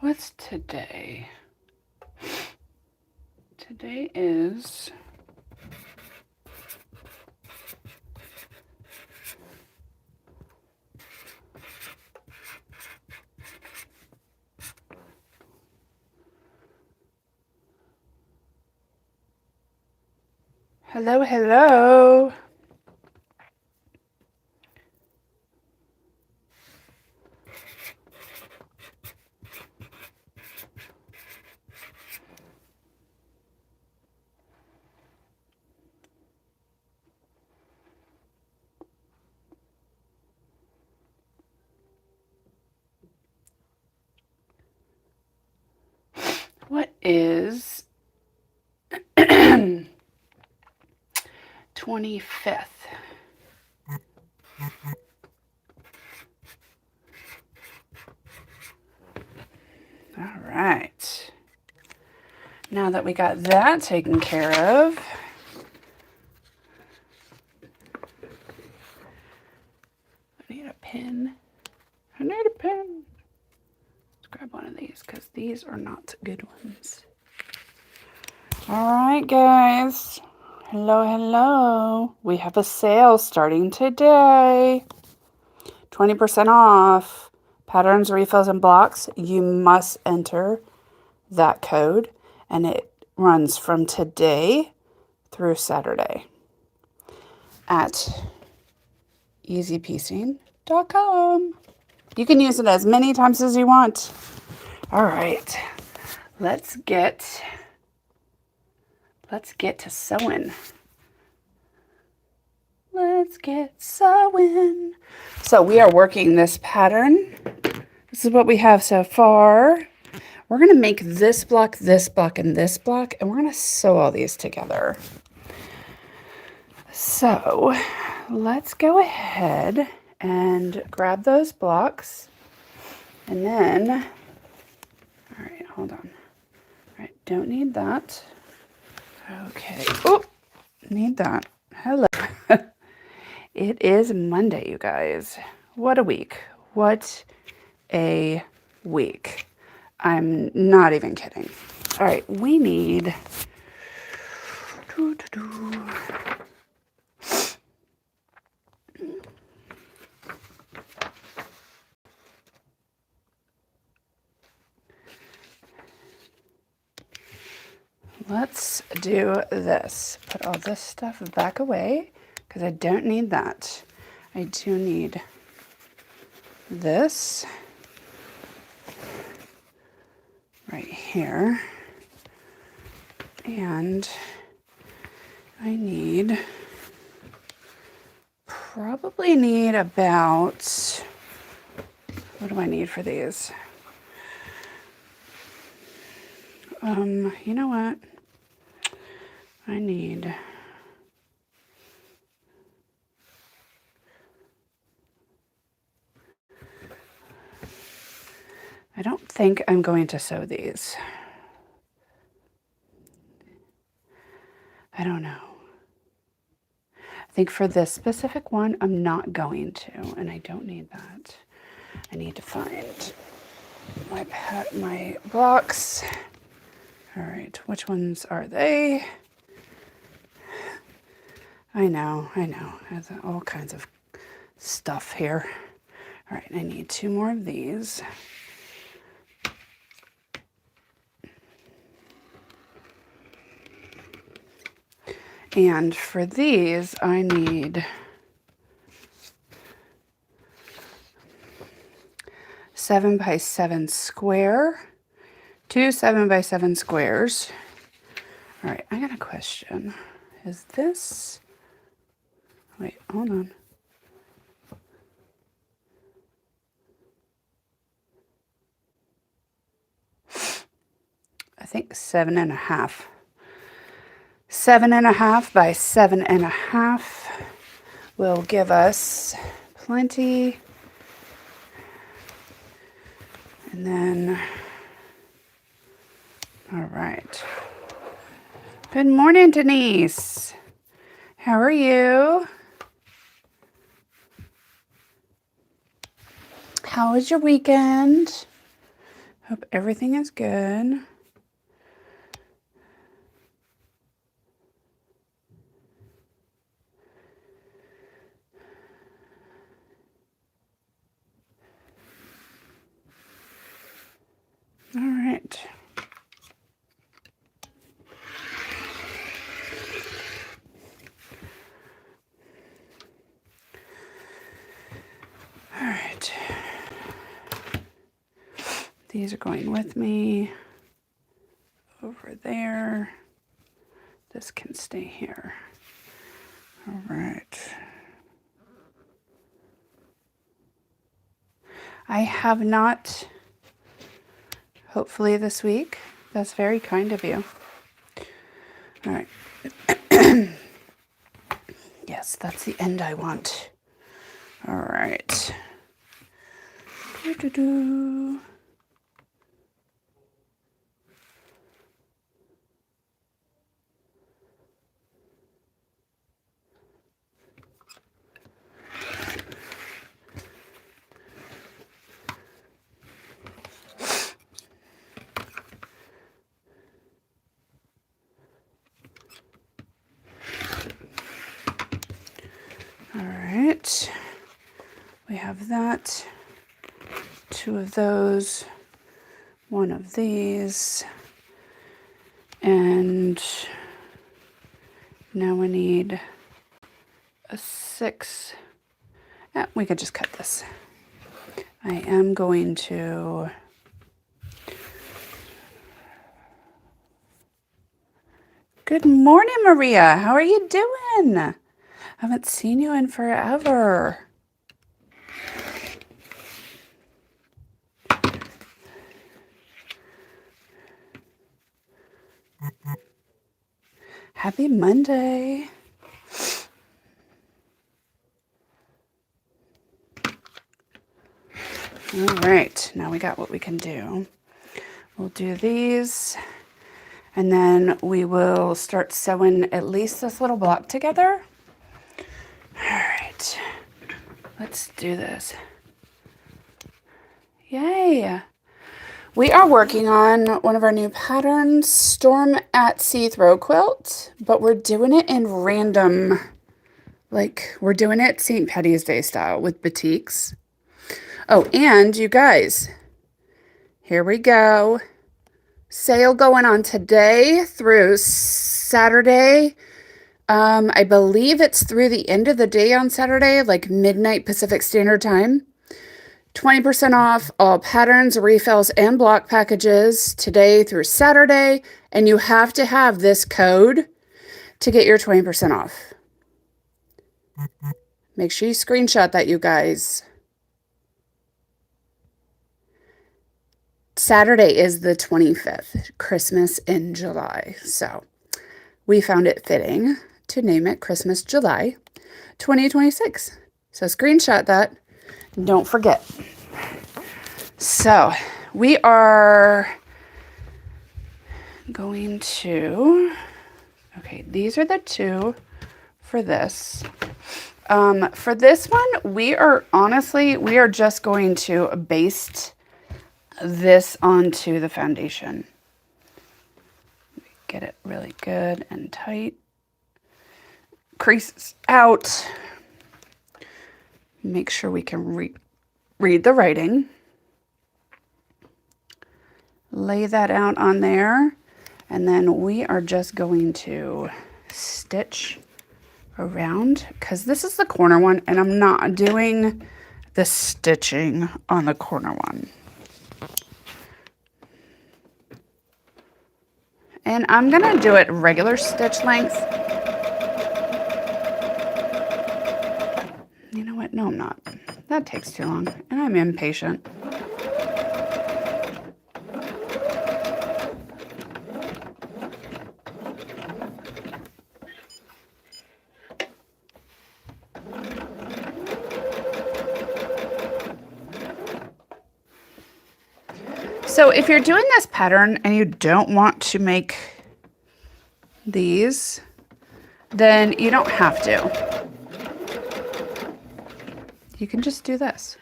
What's today? Today is hello, hello. What is 25th? All right. Now that we got that taken care of, I need a pen. I need a pen. Let's grab one of these because these are not good ones. All right, guys. Hello, hello. We have a sale starting today. 20% off. Patterns, refills, and blocks. You must enter that code, and it runs from today through Saturday at easypiecing.com. You can use it as many times as you want. All right, let's get to sewing. Let's get sewing. So we are working this pattern. This is what we have so far. We're going to make this block, and this block, and we're going to sew all these together. So let's go ahead and grab those blocks. And then, all right, hold on. All right, don't need that. Okay. Oh, need that. Hello. It is Monday, you guys. What a week. What a week. I'm not even kidding. All right, we need... Let's do this. Put all this stuff back away because I don't need that. I do need this right here. And I probably need about, what do I need for these? You know what? I don't think I'm going to sew these. I don't know. I think for this specific one, I'm not going to, and I don't need that. I need to find my blocks. All right, which ones are they? I know. There's all kinds of stuff here. All right, I need 2 more of these. And for these, I need 7 by 7 square, 2 7x7 squares. All right, I got a question. Is this, wait, hold on. I think 7.5. 7.5 by 7.5 will give us plenty. And then, all right. Good morning, Denise. How are you? How was your weekend? Hope everything is good. All right. All right. These are going with me over there. This can stay here. All right. I have not, hopefully this week. That's very kind of you. All right. Yes, that's the end I want. All right. Doo-doo-doo. All right. We have that. 2 of those. 1 of these. And now we need a 6. We could just cut this. I am going to Good morning, Maria. How are you doing? Haven't seen you in forever. Happy Monday. All right, now we got what we can do. We'll do these, and then we will start sewing at least this little block together. All right, let's do this. Yay. We are working on one of our new patterns, Storm at Sea Throw Quilt, but we're doing it in random, like we're doing it St. Patty's Day style with batiks. Oh, and you guys, here we go. Sale going on today through Saturday. I believe it's through the end of the day on Saturday, like midnight Pacific Standard Time. 20% off all patterns, refills, and block packages today through Saturday. And you have to have this code to get your 20% off. Make sure you screenshot that, you guys. Saturday is the 25th, Christmas in July. So we found it fitting to name it Christmas July 2026. So screenshot that. Don't forget. So we are going to, okay, these are the 2 for this. For this one, we are just going to baste this onto the foundation. Get it really good and tight. Creases out. Make sure we can read the writing. Lay that out on there, and then we are just going to stitch around, because this is the corner one, and I'm not doing the stitching on the corner one. And I'm gonna do it regular stitch length. You know what? No, I'm not. That takes too long, and I'm impatient. So if you're doing this pattern and you don't want to make these, then you don't have to. You can just do this.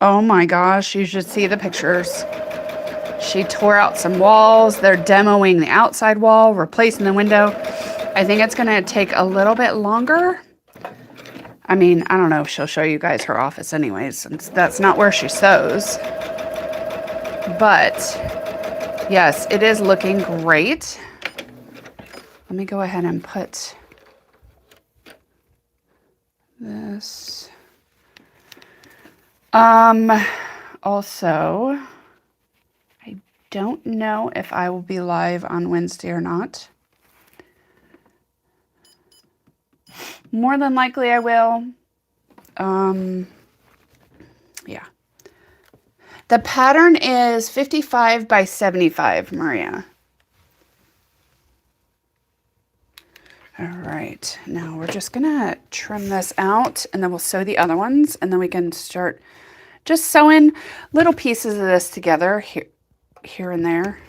Oh my gosh, you should see the pictures. She tore out some walls. They're demoing the outside wall, replacing the window. I think it's going to take a little bit longer. I mean, I don't know if she'll show you guys her office anyways, since that's not where she sews. But yes, it is looking great. Let me go ahead and put this. Also, I don't know if I will be live on Wednesday or not. More than likely I will. Yeah. The pattern is 55 by 75, Maria. All right, now we're just gonna trim this out and then we'll sew the other ones and then we can start just sewing little pieces of this together here and there.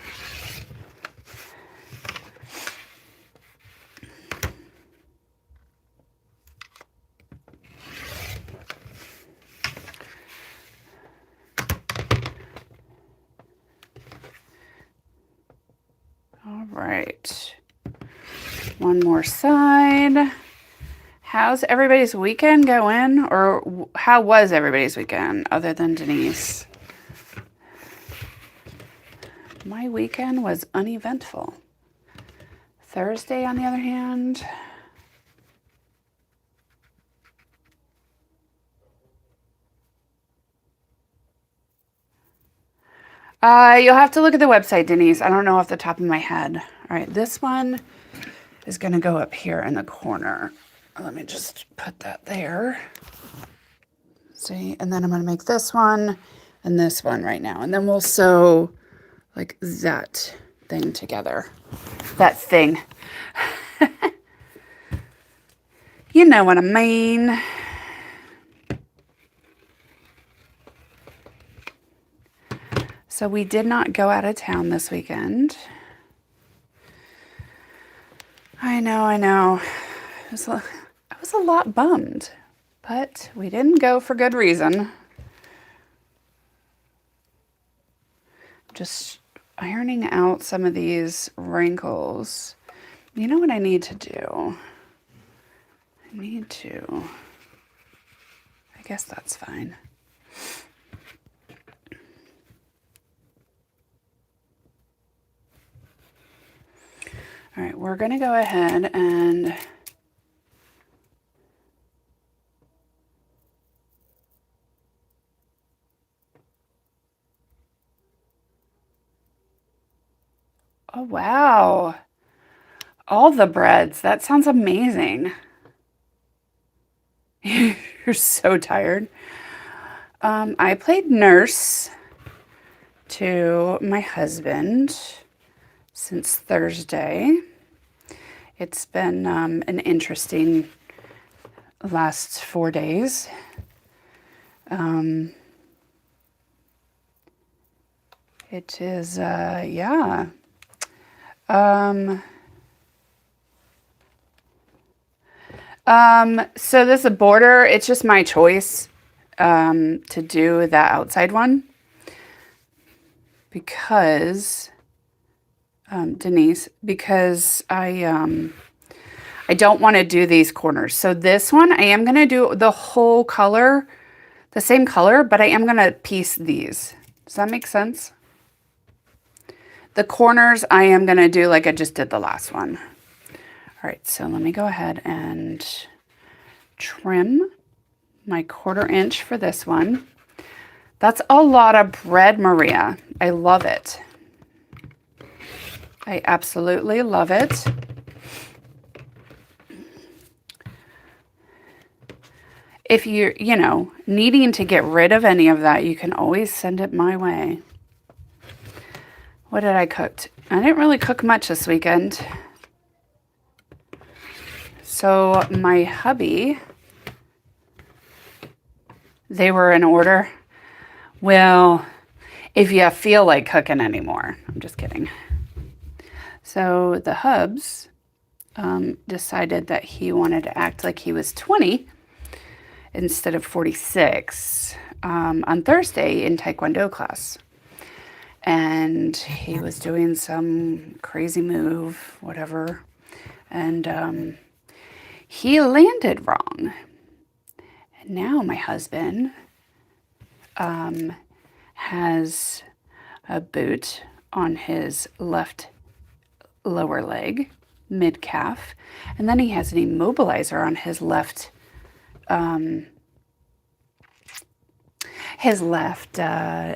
All right, one more side. How's everybody's weekend going? Or how was everybody's weekend other than Denise? My weekend was uneventful. Thursday, on the other hand, you'll have to look at the website, Denise. I don't know off the top of my head. All right, this one is going to go up here in the corner. Let me just put that there. See, and then I'm going to make this one and this one right now. And then we'll sew like that thing together. That thing. You know what I mean. So we did not go out of town this weekend. I know. I was a lot bummed, but we didn't go for good reason. Just ironing out some of these wrinkles. You know what I need to do? I guess that's fine. All right, we're going to go ahead and oh, wow. All the breads. That sounds amazing. You're so tired. I played nurse to my husband since Thursday. It's been an interesting last 4 days. It is, yeah. So this is a border. It's just my choice to do that outside one because Denise, because I don't want to do these corners. So this one I am going to do the whole color, the same color, but I am going to piece these. Does that make sense? The corners I am going to do like I just did the last one. All right, so let me go ahead and trim my 1/4 inch for this one. That's a lot of bread, Maria. I love it. I absolutely love it. If you're, needing to get rid of any of that, you can always send it my way. What did I cook? I didn't really cook much this weekend. So my hubby, they were in order. Well, if you feel like cooking anymore. I'm just kidding. So the hubs decided that he wanted to act like he was 20 instead of 46. on Thursday in Taekwondo class. And he was doing some crazy move, whatever. And he landed wrong. And now my husband has a boot on his left lower leg, mid-calf, and then he has an immobilizer on his left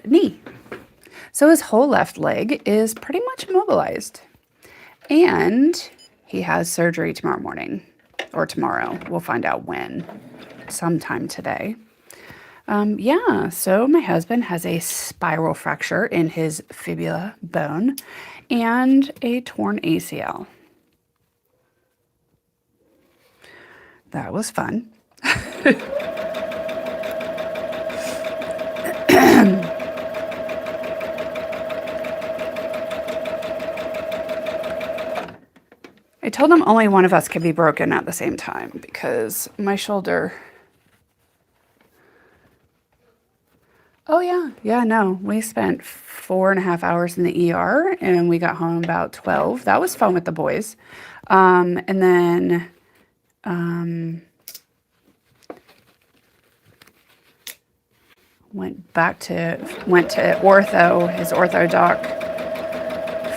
knee. So his whole left leg is pretty much immobilized. And he has surgery tomorrow morning, or tomorrow. We'll find out when, sometime today. Yeah, so my husband has a spiral fracture in his fibula bone and a torn ACL. That was fun. I told him only one of us could be broken at the same time because my shoulder... Oh, yeah, no. We spent 4.5 hours in the ER and we got home about 12. That was fun with the boys. And then went to ortho, his ortho doc,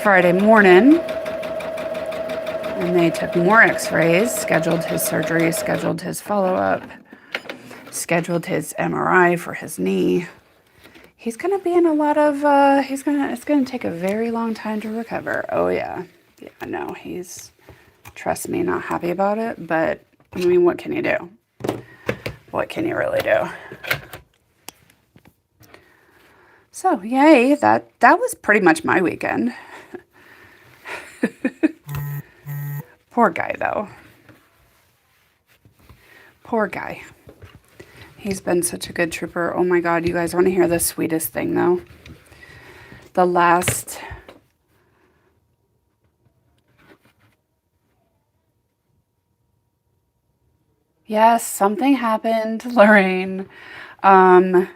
Friday morning. And they took more x-rays, scheduled his surgery, scheduled his follow-up, scheduled his MRI for his knee. He's going to be in a lot of, it's going to take a very long time to recover. Oh, yeah. Yeah, no, he's, trust me, not happy about it. But, I mean, what can you do? What can you really do? So, yay, that was pretty much my weekend. Poor guy, though. Poor guy. He's been such a good trooper. Oh my God, you guys want to hear the sweetest thing though? The last... Yes, something happened, Lorraine. Donald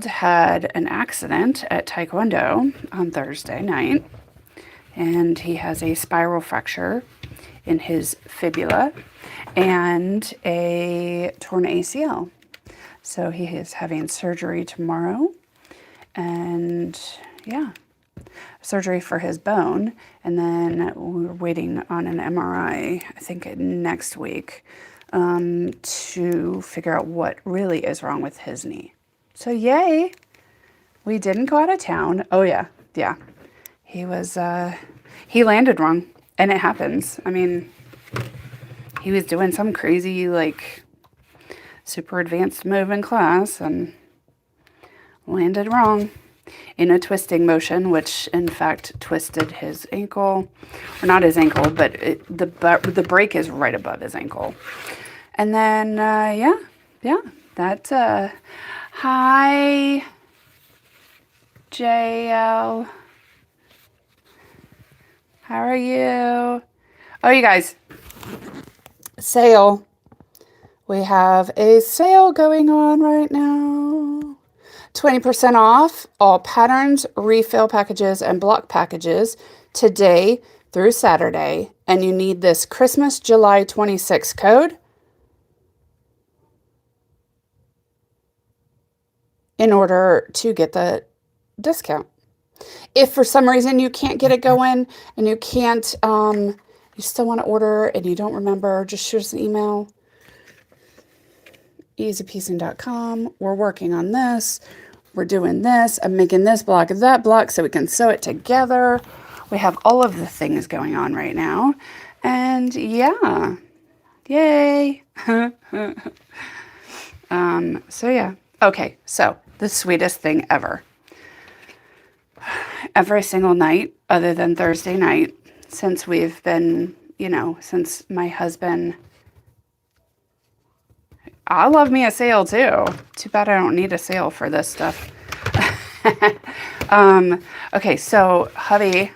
had an accident at Taekwondo on Thursday night, and he has a spiral fracture in his fibula and a torn ACL. So he is having surgery tomorrow, and yeah, surgery for his bone. And then we're waiting on an MRI, I think next week, to figure out what really is wrong with his knee. So yay, we didn't go out of town. Oh yeah, yeah. He landed wrong, and it happens. I mean, he was doing some crazy, like, super advanced move in class and landed wrong in a twisting motion, which in fact twisted his ankle, or not his ankle, but the break is right above his ankle. And then, yeah, that's, hi, JL. How are you? Oh, you guys, sale. We have a sale going on right now. 20% off all patterns, refill packages, and block packages today through Saturday. And you need this Christmas July 26 code in order to get the discount. If for some reason you can't get it going and you can't, you still want to order and you don't remember, just shoot us an email. easypiecing.com. We're working on this. We're doing this. I'm making this block and that block so we can sew it together. We have all of the things going on right now. And yeah, yay. So yeah. Okay, so the sweetest thing ever. Every single night, other than Thursday night, since we've been, since my husband... I love me a sale too. Too bad I don't need a sale for this stuff. Okay, so hubby,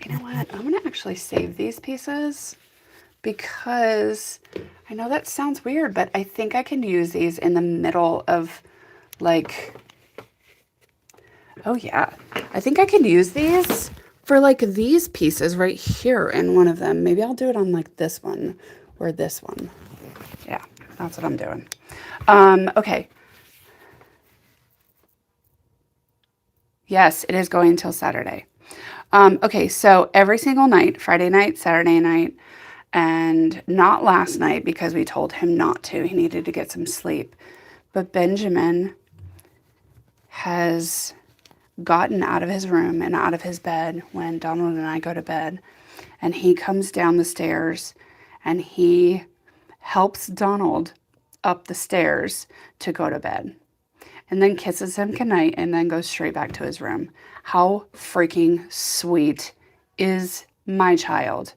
you know what? I'm going to actually save these pieces because I know that sounds weird, but I think I can use these in the middle of like, oh yeah, I think I can use these for like these pieces right here in one of them. Maybe I'll do it on like this one or this one. Yeah, that's what I'm doing. Okay. Yes, it is going until Saturday. Okay, so every single night, Friday night, Saturday night, and not last night because we told him not to. He needed to get some sleep. But Benjamin has gotten out of his room and out of his bed when Donald and I go to bed. And he comes down the stairs and he helps Donald up the stairs to go to bed. And then kisses him goodnight and then goes straight back to his room. How freaking sweet is my child?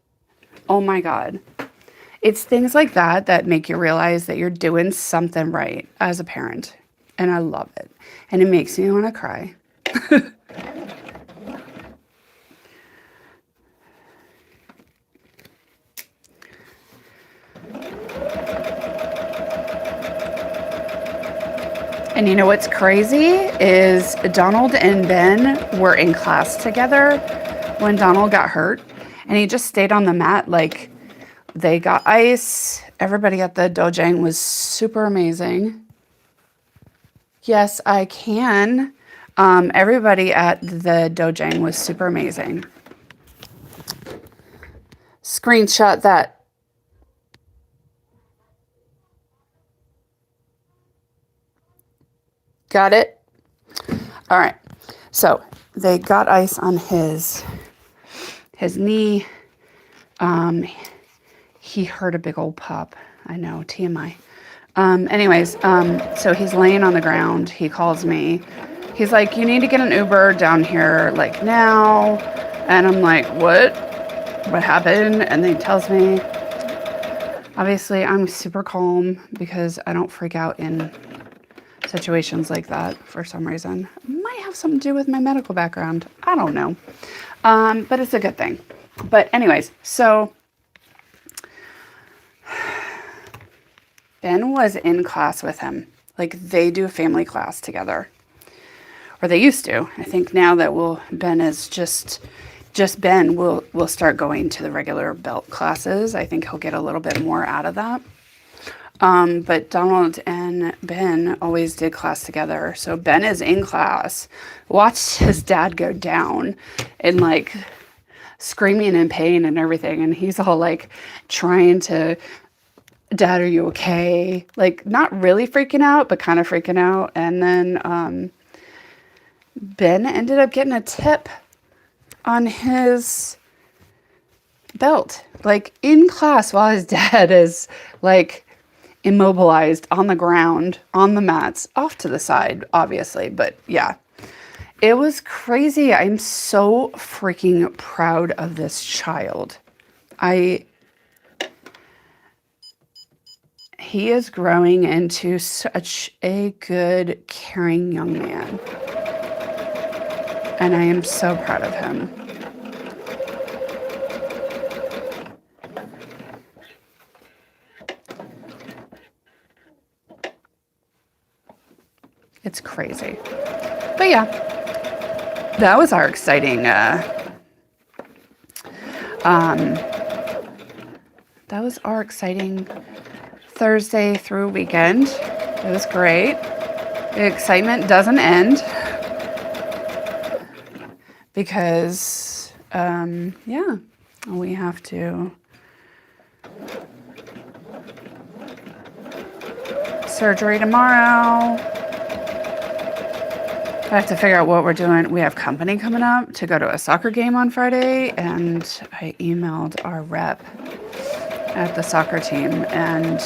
Oh my God. It's things like that that make you realize that you're doing something right as a parent. And I love it. And it makes me want to cry. And you know what's crazy is Donald and Ben were in class together when Donald got hurt. And he just stayed on the mat like they got ice. Everybody at the dojang was super amazing. Yes, I can. Everybody at the dojang was super amazing. Screenshot that. Got it? All right. So they got ice on his knee. He heard a big old pop. I know, TMI. Anyways, so he's laying on the ground. He calls me. He's like, you need to get an Uber down here, like now. And I'm like, what? What happened? And then he tells me. Obviously, I'm super calm because I don't freak out in situations like that for some reason. Might have something to do with my medical background. I don't know. But it's a good thing. But anyways, so Ben was in class with him. Like they do family class together. Or they used to. I think now that Ben is just Ben, we'll start going to the regular belt classes. I think he'll get a little bit more out of that. But Donald and Ben always did class together. So Ben is in class, watched his dad go down and like screaming in pain and everything. And he's all like trying to, Dad, are you okay? Like not really freaking out, but kind of freaking out. And then Ben ended up getting a tip on his belt, like in class while his dad is like immobilized on the ground, on the mats, off to the side, obviously. But yeah, it was crazy. I'm so freaking proud of this child. He is growing into such a good, caring young man. And I am so proud of him. It's crazy. But yeah, that was our exciting, Thursday through weekend. It was great. The excitement doesn't end because, yeah, we have to surgery tomorrow. I have to figure out what we're doing. We have company coming up to go to a soccer game on Friday, and I emailed our rep at the soccer team and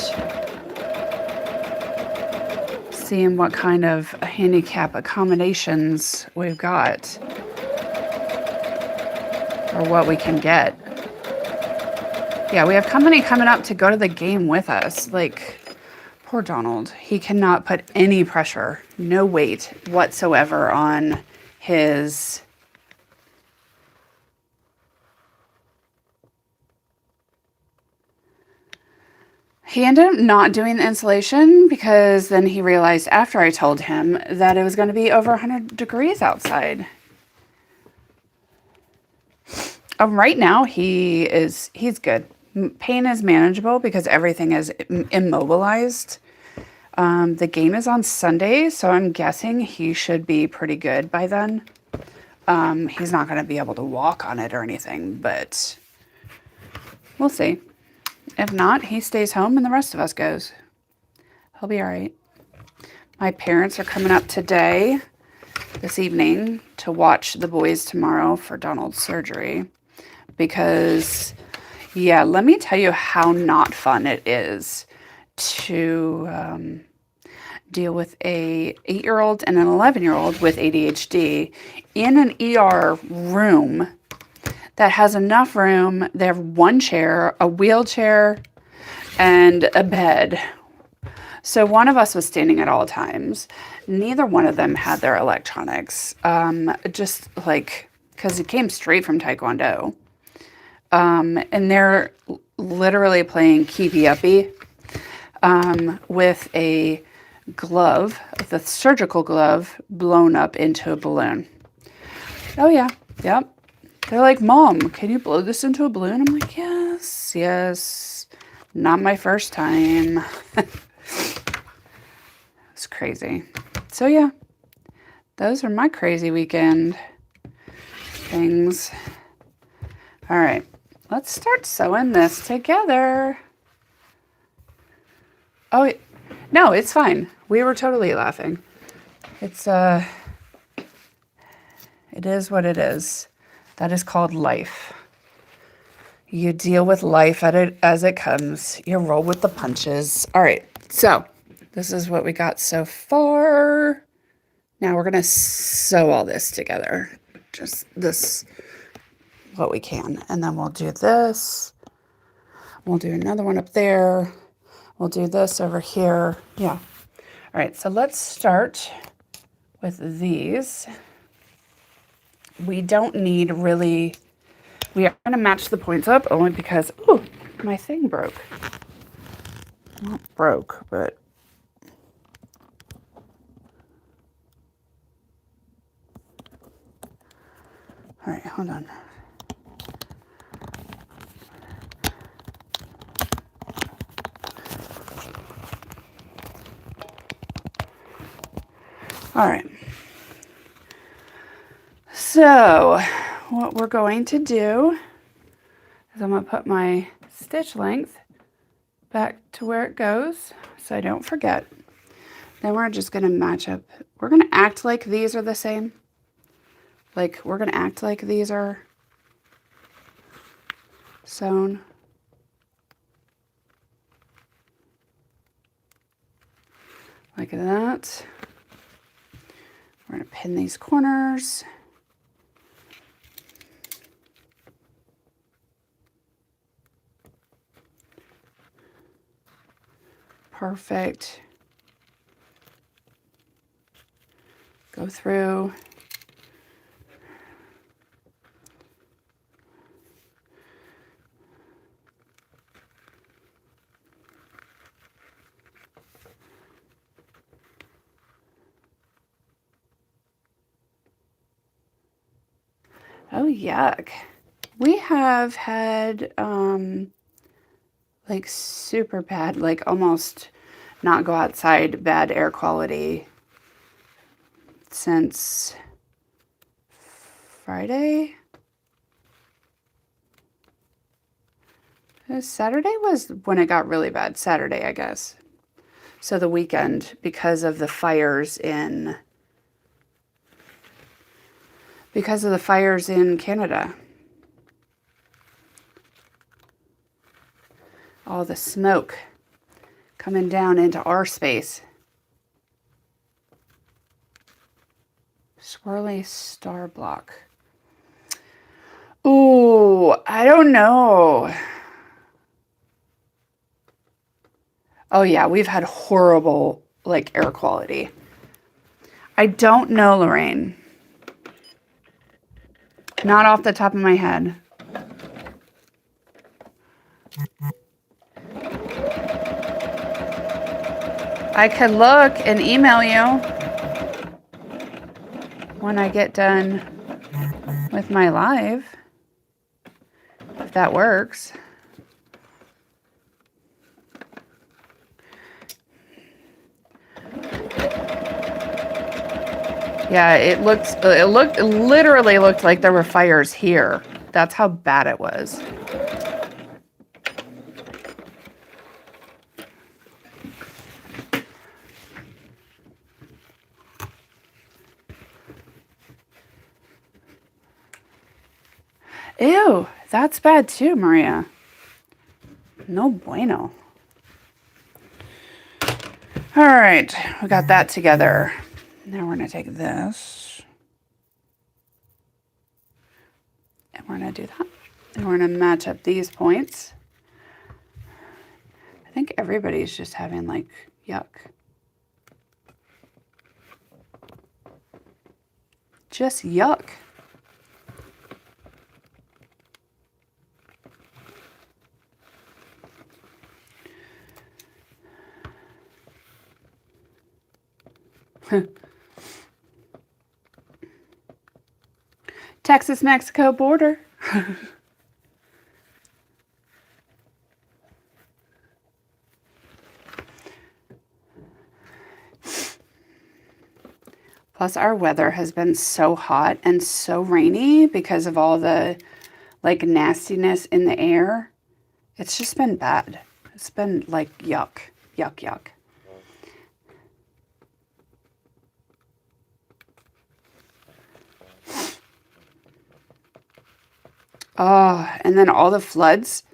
seeing what kind of handicap accommodations we've got or what we can get. Yeah, we have company coming up to go to the game with us. Like, poor Donald. He cannot put any pressure, no weight whatsoever on his He ended up not doing the insulation because then he realized after I told him that it was going to be over 100 degrees outside. Right now he's good. Pain is manageable because everything is immobilized. The game is on Sunday, so I'm guessing he should be pretty good by then. He's not going to be able to walk on it or anything, but we'll see. If not, he stays home and the rest of us goes. He'll be all right. My parents are coming up this evening, to watch the boys tomorrow for Donald's surgery. Because, yeah, let me tell you how not fun it is to deal with a 8-year-old and an 11-year-old with ADHD in an ER room that has enough room. They have one chair, a wheelchair, and a bed. So one of us was standing at all times. Neither one of them had their electronics. Just like, because it came straight from Taekwondo. And they're literally playing keepy uppy with a glove, the surgical glove, blown up into a balloon. Oh yeah, yep. They're like, Mom, can you blow this into a balloon? I'm like, yes. Not my first time. It's crazy. So yeah, those are my crazy weekend things. All right, let's start sewing this together. Oh, no, it's fine. We were totally laughing. It is what it is. That is called life. You deal with life as it comes. You roll with the punches. All right, so this is what we got so far. Now we're going to sew all this together. Just this, what we can. And then we'll do this. We'll do another one up there. We'll do this over here. Yeah. All right, so let's start with these. We don't need really, we are going to match the points up only because, ooh, my thing broke. Not broke, but. All right, hold on. All right. So what we're going to do is I'm going to put my stitch length back to where it goes so I don't forget. Then we're just going to match up. We're going to act like these are the same. Like we're going to act like these are sewn. Like that. We're going to pin these corners. Perfect. Go through. Oh, yuck. We have had, like super bad, like almost not go outside, bad air quality since Friday. Saturday was when it got really bad. Saturday, I guess. So the weekend, because of the fires in Canada. All the smoke coming down into our space. Swirly star block. Ooh, I don't know. Oh yeah, we've had horrible like air quality. I don't know, Lorraine. Not off the top of my head. I could look and email you when I get done with my live, if that works. Yeah, it literally looked like there were fires here. That's how bad it was. Ew, that's bad too, Maria. No bueno. All right, we got that together. Now we're going to take this. And we're going to do that. And we're going to match up these points. I think everybody's just having like yuck. Just yuck. Texas-Mexico border. Plus our weather has been so hot and so rainy because of all the like nastiness in the air. It's just been bad. It's been like yuck, yuck, yuck. Oh, and then all the floods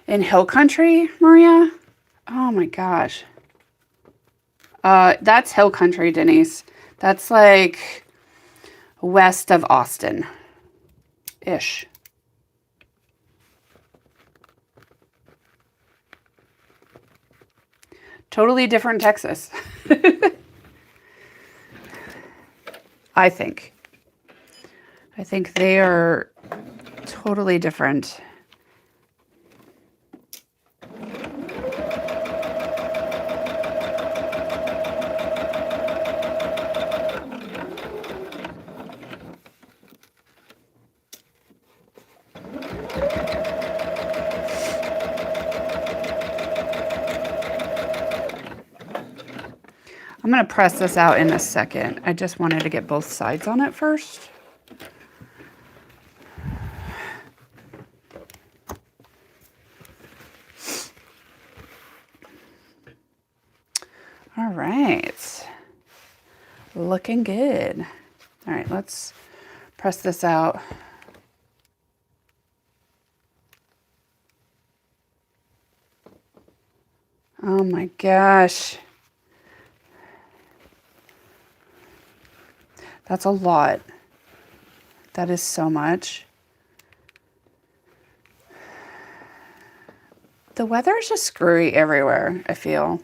in hill country, Maria. Oh my gosh. That's hill country, Denise. That's like west of Austin-ish. Totally different Texas. I think they are totally different. I'm going to press this out in a second. I just wanted to get both sides on it first. All right. Looking good. All right, let's press this out. Oh my gosh. That's a lot. That is so much. The weather is just screwy everywhere, I feel.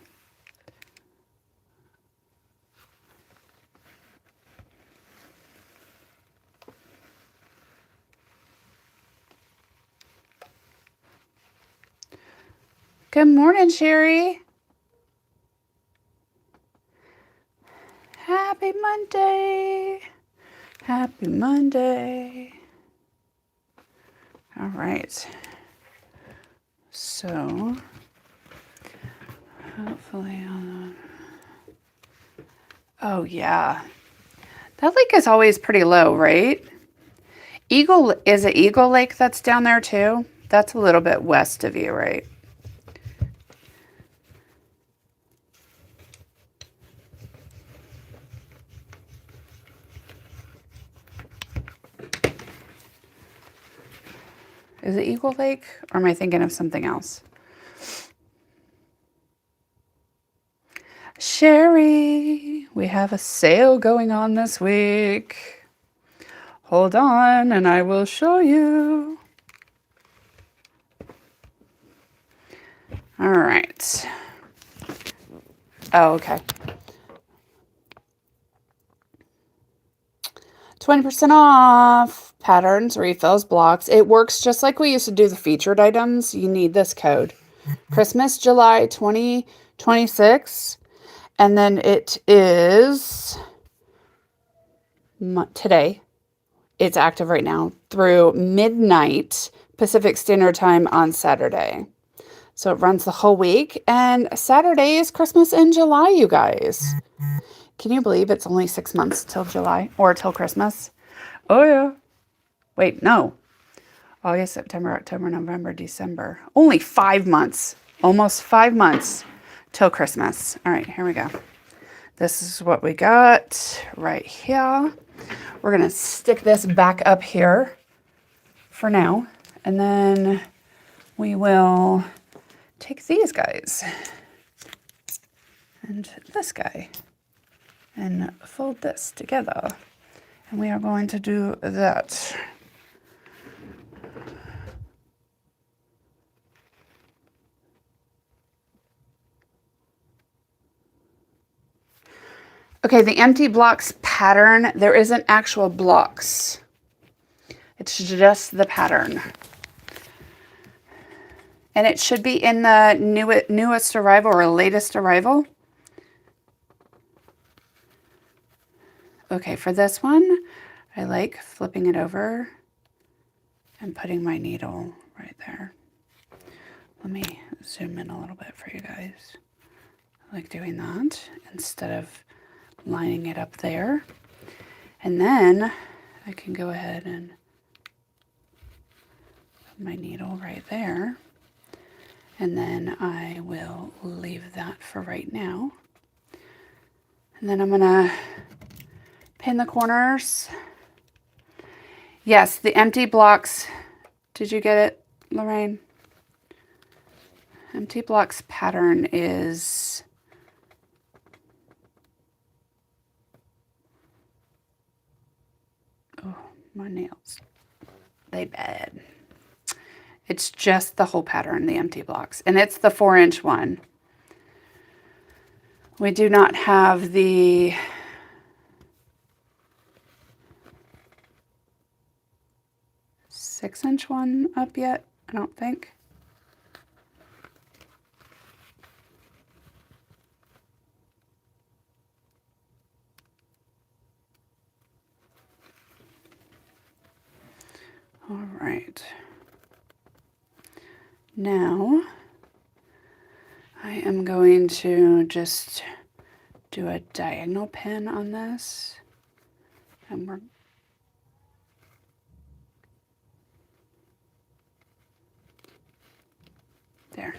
Good morning, Sherry. Happy Monday. Happy Monday. All right. So, hopefully oh yeah. That lake is always pretty low, right? Is it Eagle Lake that's down there too? That's a little bit west of you, right? Is it Eagle Lake, or am I thinking of something else? Sherry, we have a sale going on this week. Hold on, and I will show you. All right. Oh, okay. 20% off. Patterns, refills, blocks. It works just like we used to do the featured items. You need this code. Christmas, July 2026. And then it is today. It's active right now through midnight Pacific Standard Time on Saturday. So it runs the whole week. And Saturday is Christmas in July, you guys. Can you believe it's only 6 months till July or till Christmas? Oh, yeah. Wait, no. August, September, October, November, December. Only 5 months. Almost 5 months till Christmas. All right, here we go. This is what we got right here. We're going to stick this back up here for now. And then we will take these guys and this guy and fold this together. And we are going to do that. Okay, the empty blocks pattern, there isn't actual blocks. It's just the pattern. And it should be in the newest arrival or latest arrival. Okay, for this one, I like flipping it over and putting my needle right there. Let me zoom in a little bit for you guys. I like doing that instead of lining it up there. And then I can go ahead and put my needle right there. And then I will leave that for right now. And then I'm gonna pin the corners. Yes, the empty blocks. Did you get it, Lorraine? Empty blocks pattern is my nails. They bad. It's just the whole pattern, the empty blocks. And it's the 4-inch one. We do not have the six-inch one up yet, I don't think. All right. Now, I am going to just do a diagonal pin on this. And we're there.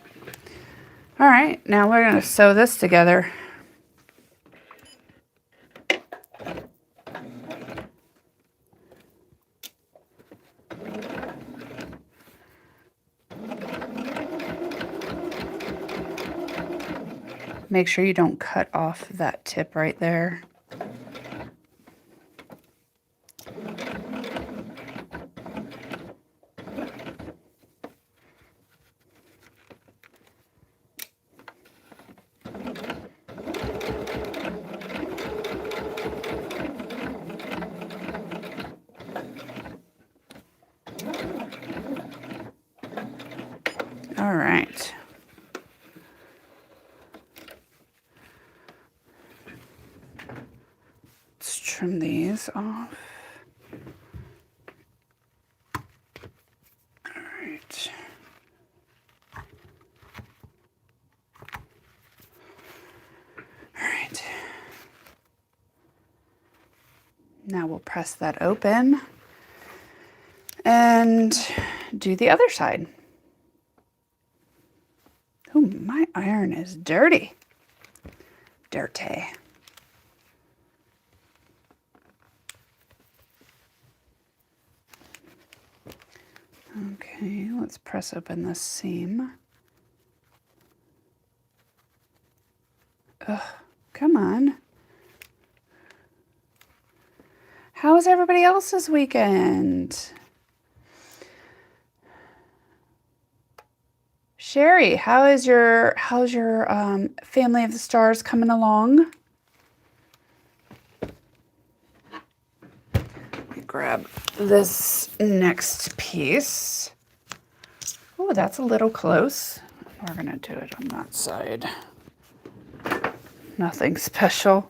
All right, now we're going to sew this together. Make sure you don't cut off that tip right there. All right. Let's trim these off. All right. All right. Now we'll press that open and do the other side. Oh, my iron is dirty. Dirty. Okay, let's press open this seam. Ugh, come on. How was everybody else's weekend? Sherry, how's your Family of the Stars coming along? Let me grab this next piece. Oh, that's a little close. We're gonna do it on that side. Nothing special.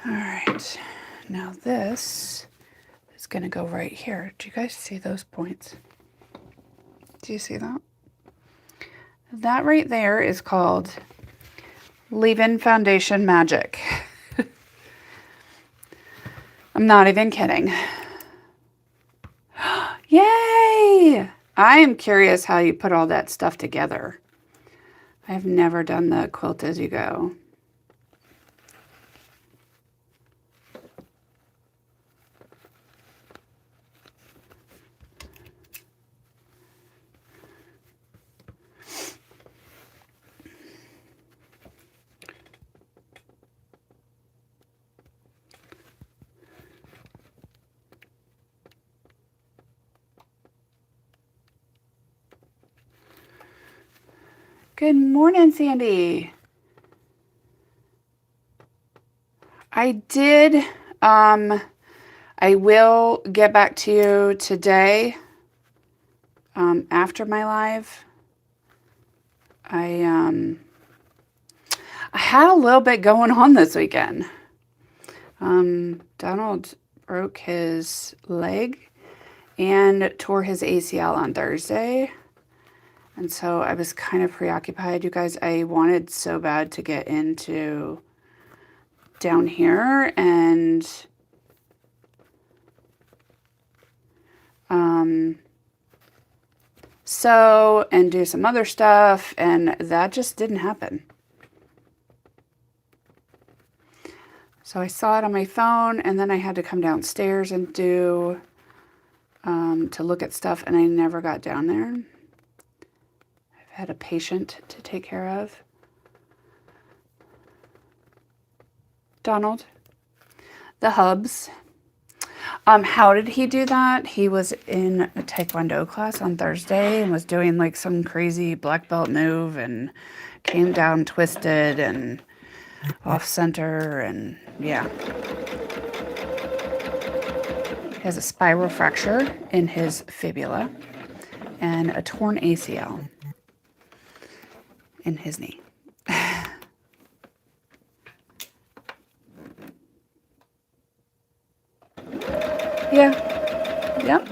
All right, now this is going to go right here. Do you guys see those points? Do you see that? That right there is called Leave-In Foundation Magic. I'm not even kidding. Yay! I am curious how you put all that stuff together. I've never done the quilt as you go. Good morning, Sandy. I did, I will get back to you today, after my live. I had a little bit going on this weekend. Donald broke his leg and tore his ACL on Thursday. And so I was kind of preoccupied, you guys. I wanted so bad to get into down here and sew and do some other stuff, and that just didn't happen. So I saw it on my phone, and then I had to come downstairs and do to look at stuff, and I never got down there. I've had a patient to take care of. Donald, the hubs. How did he do that? He was in a Taekwondo class on Thursday and was doing like some crazy black belt move and came down twisted and off center, and yeah. He has a spiral fracture in his fibula and a torn ACL in his knee. Yeah. Yep.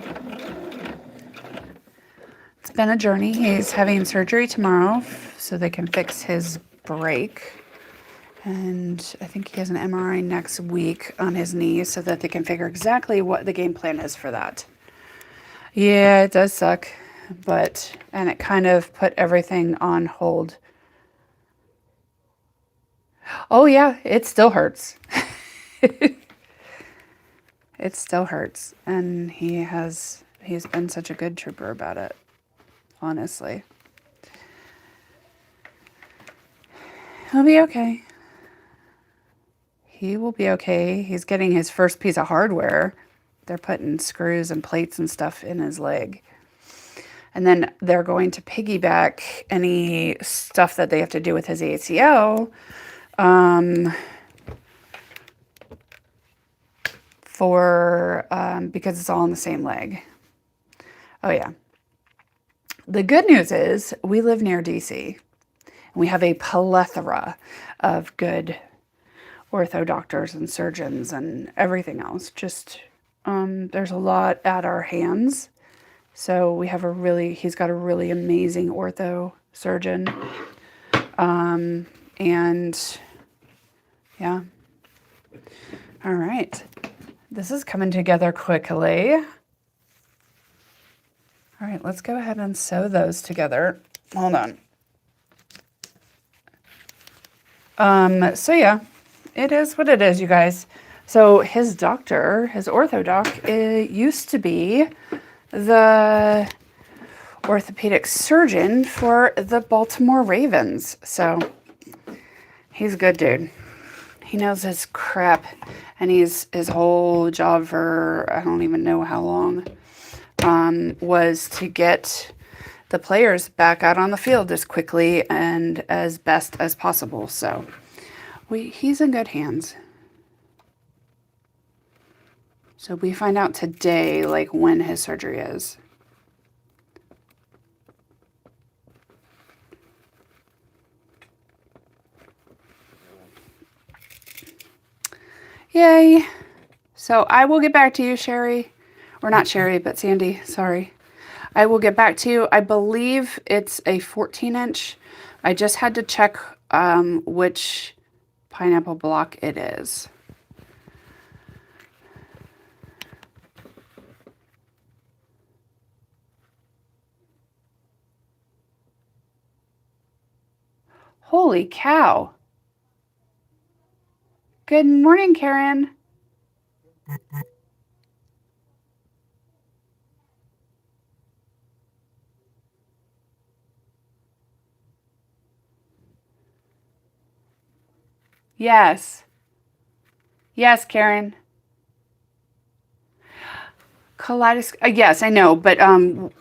It's been a journey. He's having surgery tomorrow so they can fix his break. And I think he has an MRI next week on his knee so that they can figure exactly what the game plan is for that. Yeah, it does suck. And it kind of put everything on hold. Oh yeah, it still hurts. It still hurts, and he's been such a good trooper about it, honestly. He'll be okay. He will be okay. He's getting his first piece of hardware. They're putting screws and plates and stuff in his leg. And then they're going to piggyback any stuff that they have to do with his ACL because it's all in the same leg. Oh yeah. The good news is we live near DC. And we have a plethora of good ortho doctors and surgeons and everything else. Just there's a lot at our hands. So we have he's got a really amazing ortho surgeon. And yeah. All right. This is coming together quickly. All right, let's go ahead and sew those together. Hold on. So yeah, it is what it is, you guys. So his doctor, his ortho doc, used to be the orthopedic surgeon for the Baltimore Ravens. So he's a good dude. He knows his crap, and his whole job for I don't even know how long was to get the players back out on the field as quickly and as best as possible. So he's in good hands. So we find out today, like, when his surgery is. Yay. So I will get back to you, Sherry. Or not Sherry, but Sandy. Sorry. I will get back to you. I believe it's a 14-inch. I just had to check which pineapple block it is. Holy cow. Good morning, Karen. Yes. Yes, Karen. Kaleidoscope. Yes, I know, but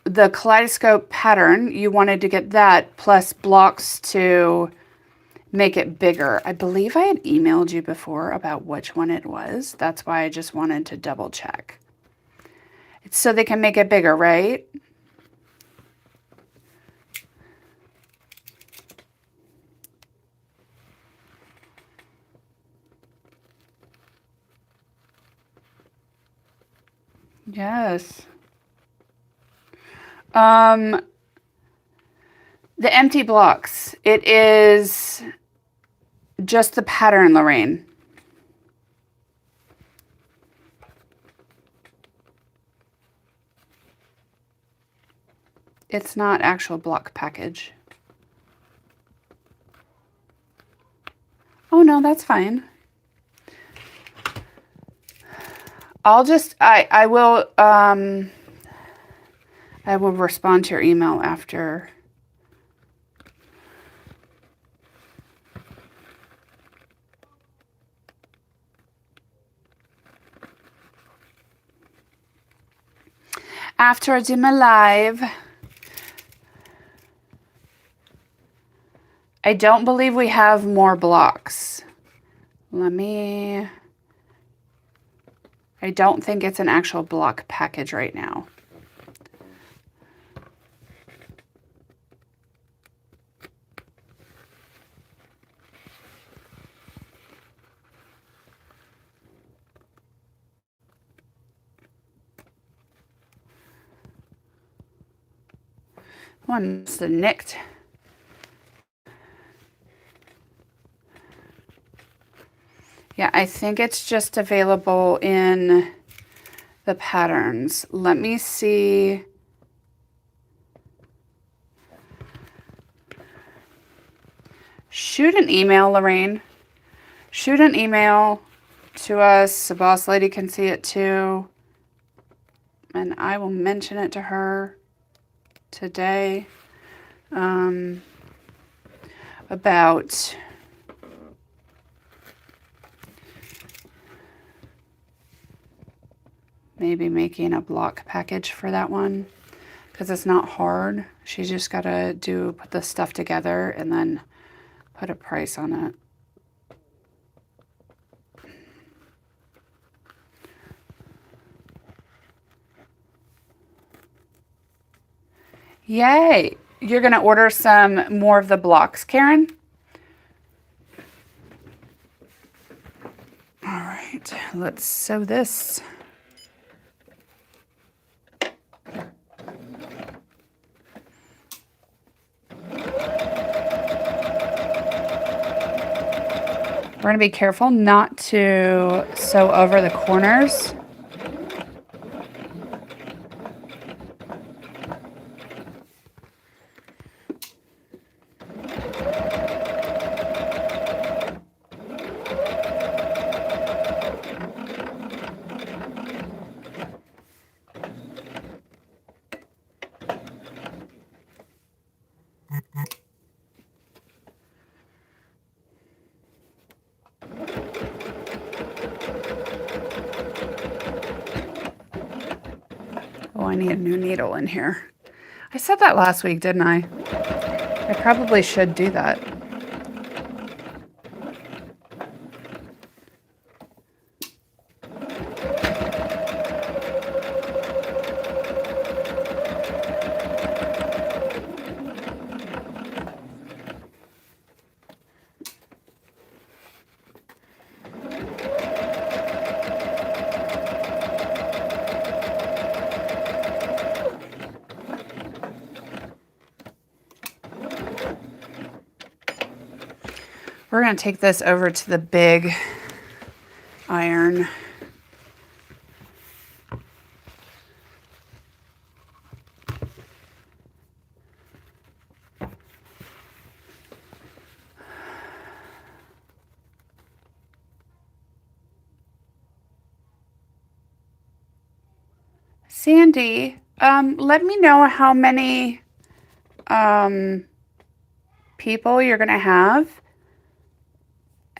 the kaleidoscope pattern, you wanted to get that plus blocks to make it bigger. I believe I had emailed you before about which one it was. That's why I just wanted to double check. It's so they can make it bigger, right? Yes. The empty blocks. It is just the pattern, Lorraine. It's not actual block package. Oh no, that's fine. I'll just I will respond to your email after. After I do my live. I don't believe we have more blocks. I don't think it's an actual block package right now. One must have nicked. Yeah, I think it's just available in the patterns. Let me see. Shoot an email, Lorraine. Shoot an email to us. The boss lady can see it too. And I will mention it to her today about maybe making a block package for that one, because it's not hard. She's just got to put the stuff together and then put a price on it. Yay! You're going to order some more of the blocks, Karen? All right, let's sew this. We're going to be careful not to sew over the corners. Oh, I need a new needle in here. I said that last week, didn't I? I probably should do that. We're going to take this over to the big iron. Sandy, let me know how many people you're going to have.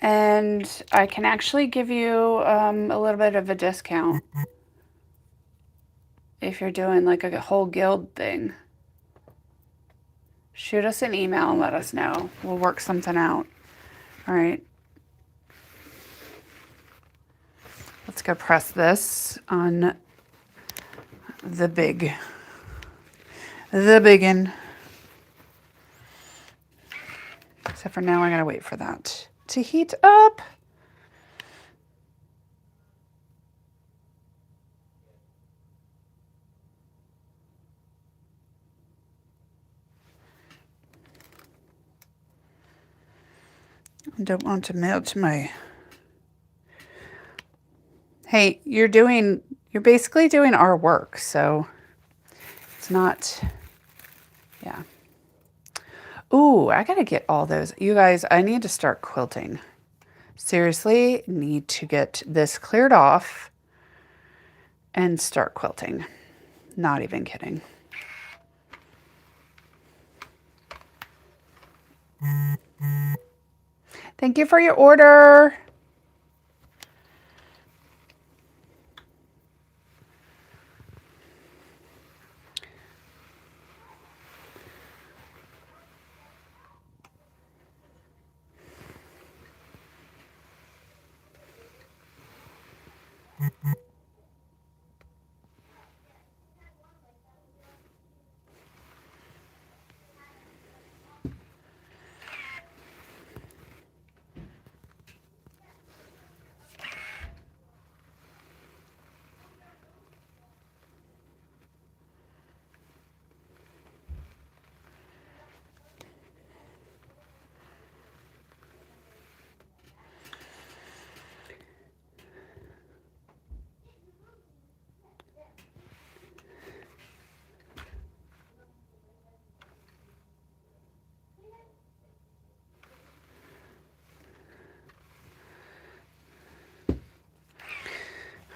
And I can actually give you a little bit of a discount if you're doing like a whole guild thing. Shoot us an email and let us know. We'll work something out. All right. Let's go press this on the biggin. Except for now, I gotta wait for that to heat up. I don't want to melt my... Hey, you're basically doing our work, so it's not, yeah. Ooh, I gotta get all those. You guys, I need to start quilting. Seriously, need to get this cleared off and start quilting. Not even kidding. Thank you for your order.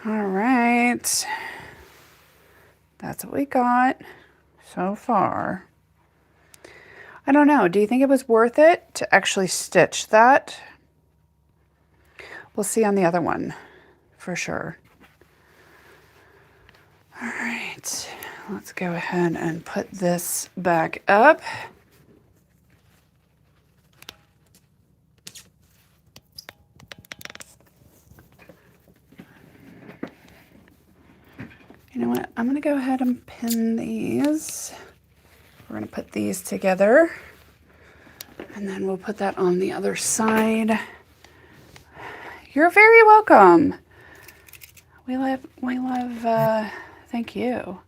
All right. That's what we got so far. I don't know. Do you think it was worth it to actually stitch that? We'll see on the other one for sure. All right. Let's go ahead and put this back up. You know what? I'm going to go ahead and pin these. We're going to put these together. And then we'll put that on the other side. You're very welcome. We love, thank you.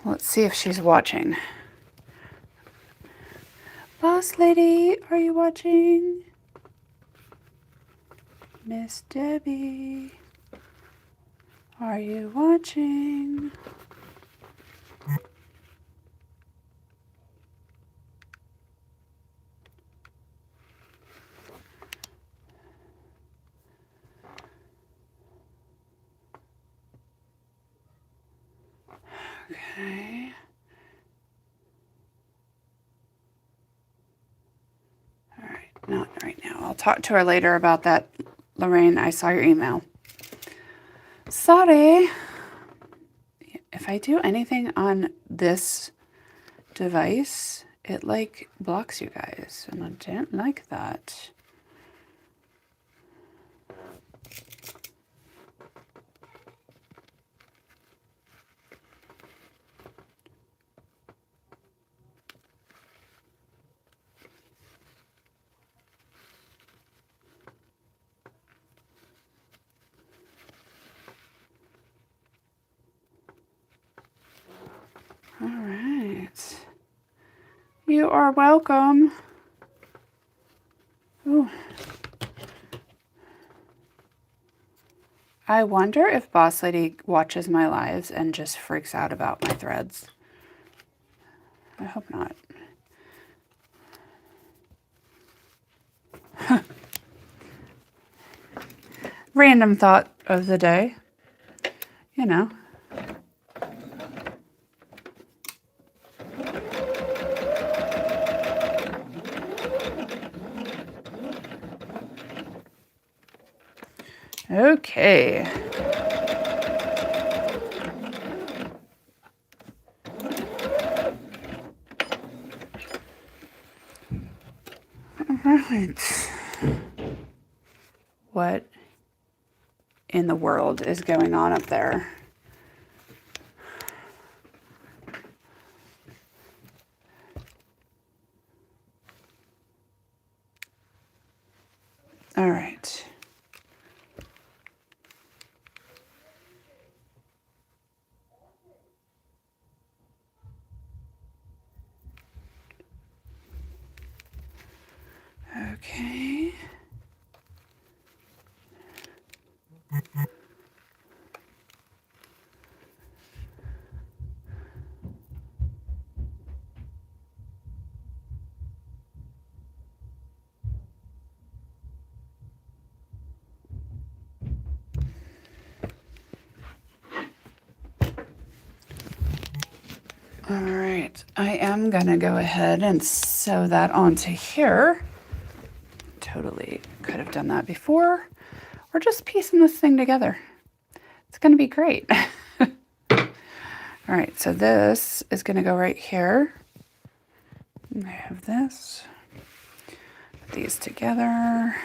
Let's see if she's watching. Boss lady, are you watching? Miss Debbie, are you watching? Okay. All right, not right now. I'll talk to her later about that. Lorraine, I saw your email. Sorry. If I do anything on this device, it like blocks you guys, and I don't like that. All right. You are welcome. Ooh. I wonder if Boss Lady watches my lives and just freaks out about my threads. I hope not. Random thought of the day, you know. Okay. All right. What in the world is going on up there? All right. Okay. All right, I am gonna go ahead and sew that onto here. Totally could have done that before. We're just piecing this thing together. It's gonna be great. All right, so this is gonna go right here. I have this. Put these together.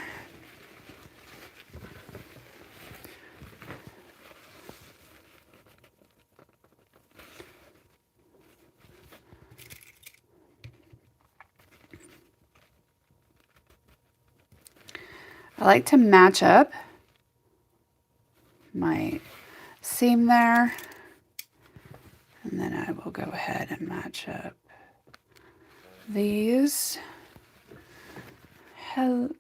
I like to match up my seam there, and then I will go ahead and match up these. Oh,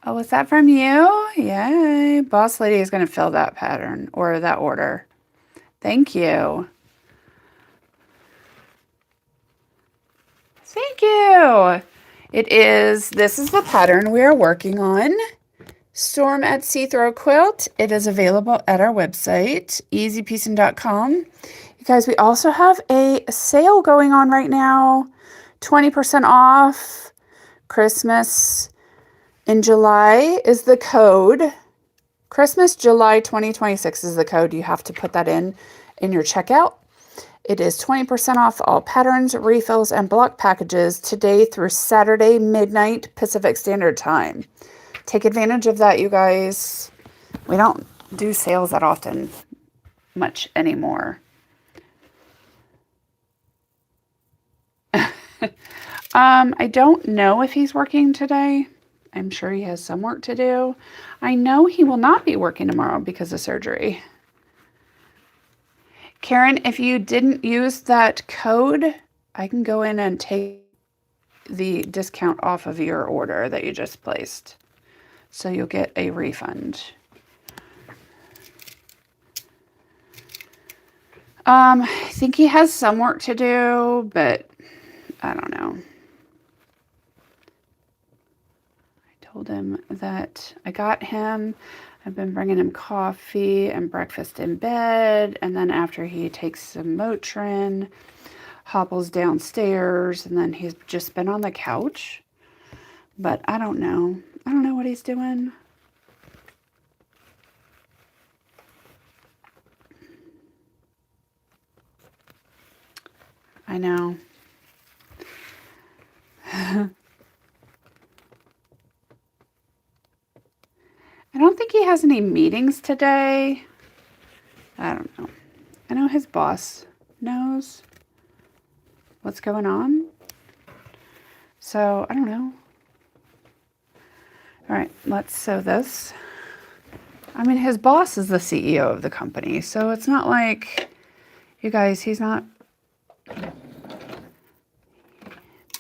was that from you? Yay. Boss Lady is going to fill that pattern or that order. Thank you. Thank you. This is the pattern we are working on. Storm at Sea Throw Quilt. It is available at our website, easypiecing.com. You guys, we also have a sale going on right now. 20% off. Christmas in July is the code. Christmas July 2026 is the code. You have to put that in your checkout. It is 20% off all patterns, refills, and block packages today through Saturday midnight Pacific Standard Time. Take advantage of that, you guys. We don't do sales that often much anymore. I don't know if he's working today. I'm sure he has some work to do. I know he will not be working tomorrow because of surgery. Karen, if you didn't use that code, I can go in and take the discount off of your order that you just placed. So you'll get a refund. I think he has some work to do, but I don't know. I told him that I got him. I've been bringing him coffee and breakfast in bed, and then after he takes some Motrin, hobbles downstairs, and then he's just been on the couch. But I don't know. I don't know what he's doing. I know. I don't think he has any meetings today. I don't know. I know his boss knows what's going on. So, I don't know. All right, let's sew this. I mean, his boss is the CEO of the company, so it's not like, You guys, he's not...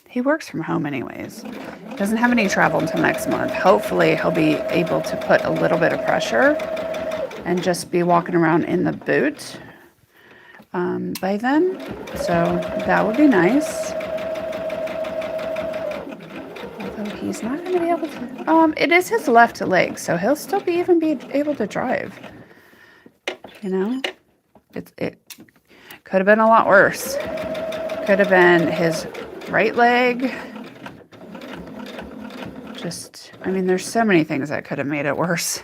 He works from home anyways. Doesn't have any travel until next month. Hopefully he'll be able to put a little bit of pressure and just be walking around in the boot by then. So that would be nice. Although he's not going to be able to... it is his left leg, so he'll still be able to drive. You know? It could have been a lot worse. Could have been his right leg. Just, I mean, there's so many things that could have made it worse.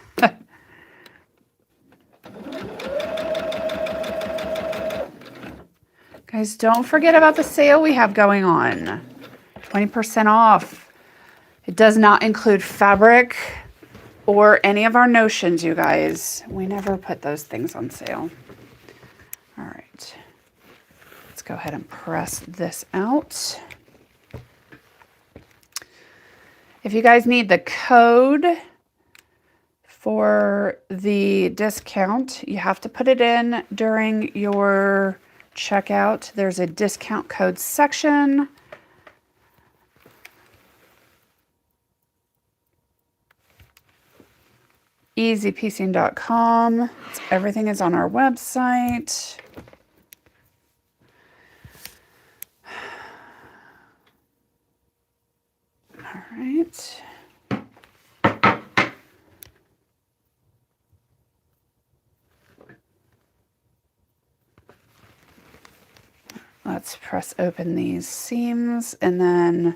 Guys, don't forget about the sale we have going on. 20% off. It does not include fabric or any of our notions, you guys. We never put those things on sale. All right. Let's go ahead and press this out. If you guys need the code for the discount, you have to put it in during your checkout. There's a discount code section. easypiecing.com. Everything is on our website. All right. Let's press open these seams and then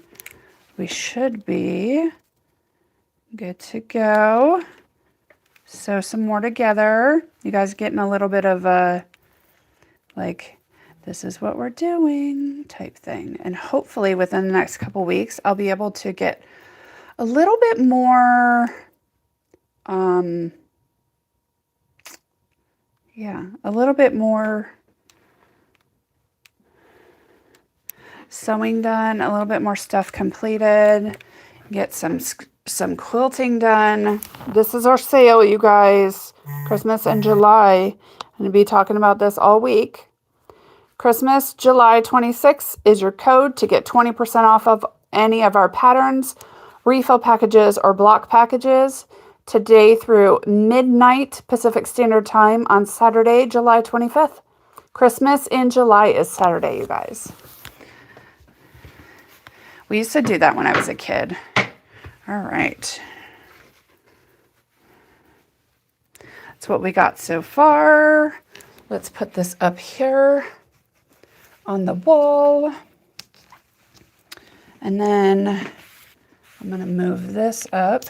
we should be good to go. Sew some more together. You guys getting a little bit of a, like, this is what we're doing type thing. And hopefully within the next couple weeks, I'll be able to get a little bit more, a little bit more sewing done, a little bit more stuff completed, get some quilting done. This is our sale, you guys. Christmas and July. I'm going to be talking about this all week. Christmas, July 26th is your code to get 20% off of any of our patterns, refill packages, or block packages. Today through midnight Pacific Standard Time on Saturday, July 25th. Christmas in July is Saturday, you guys. We used to do that when I was a kid. All right. That's what we got so far. Let's put this up here on the wall. And then I'm going to move this up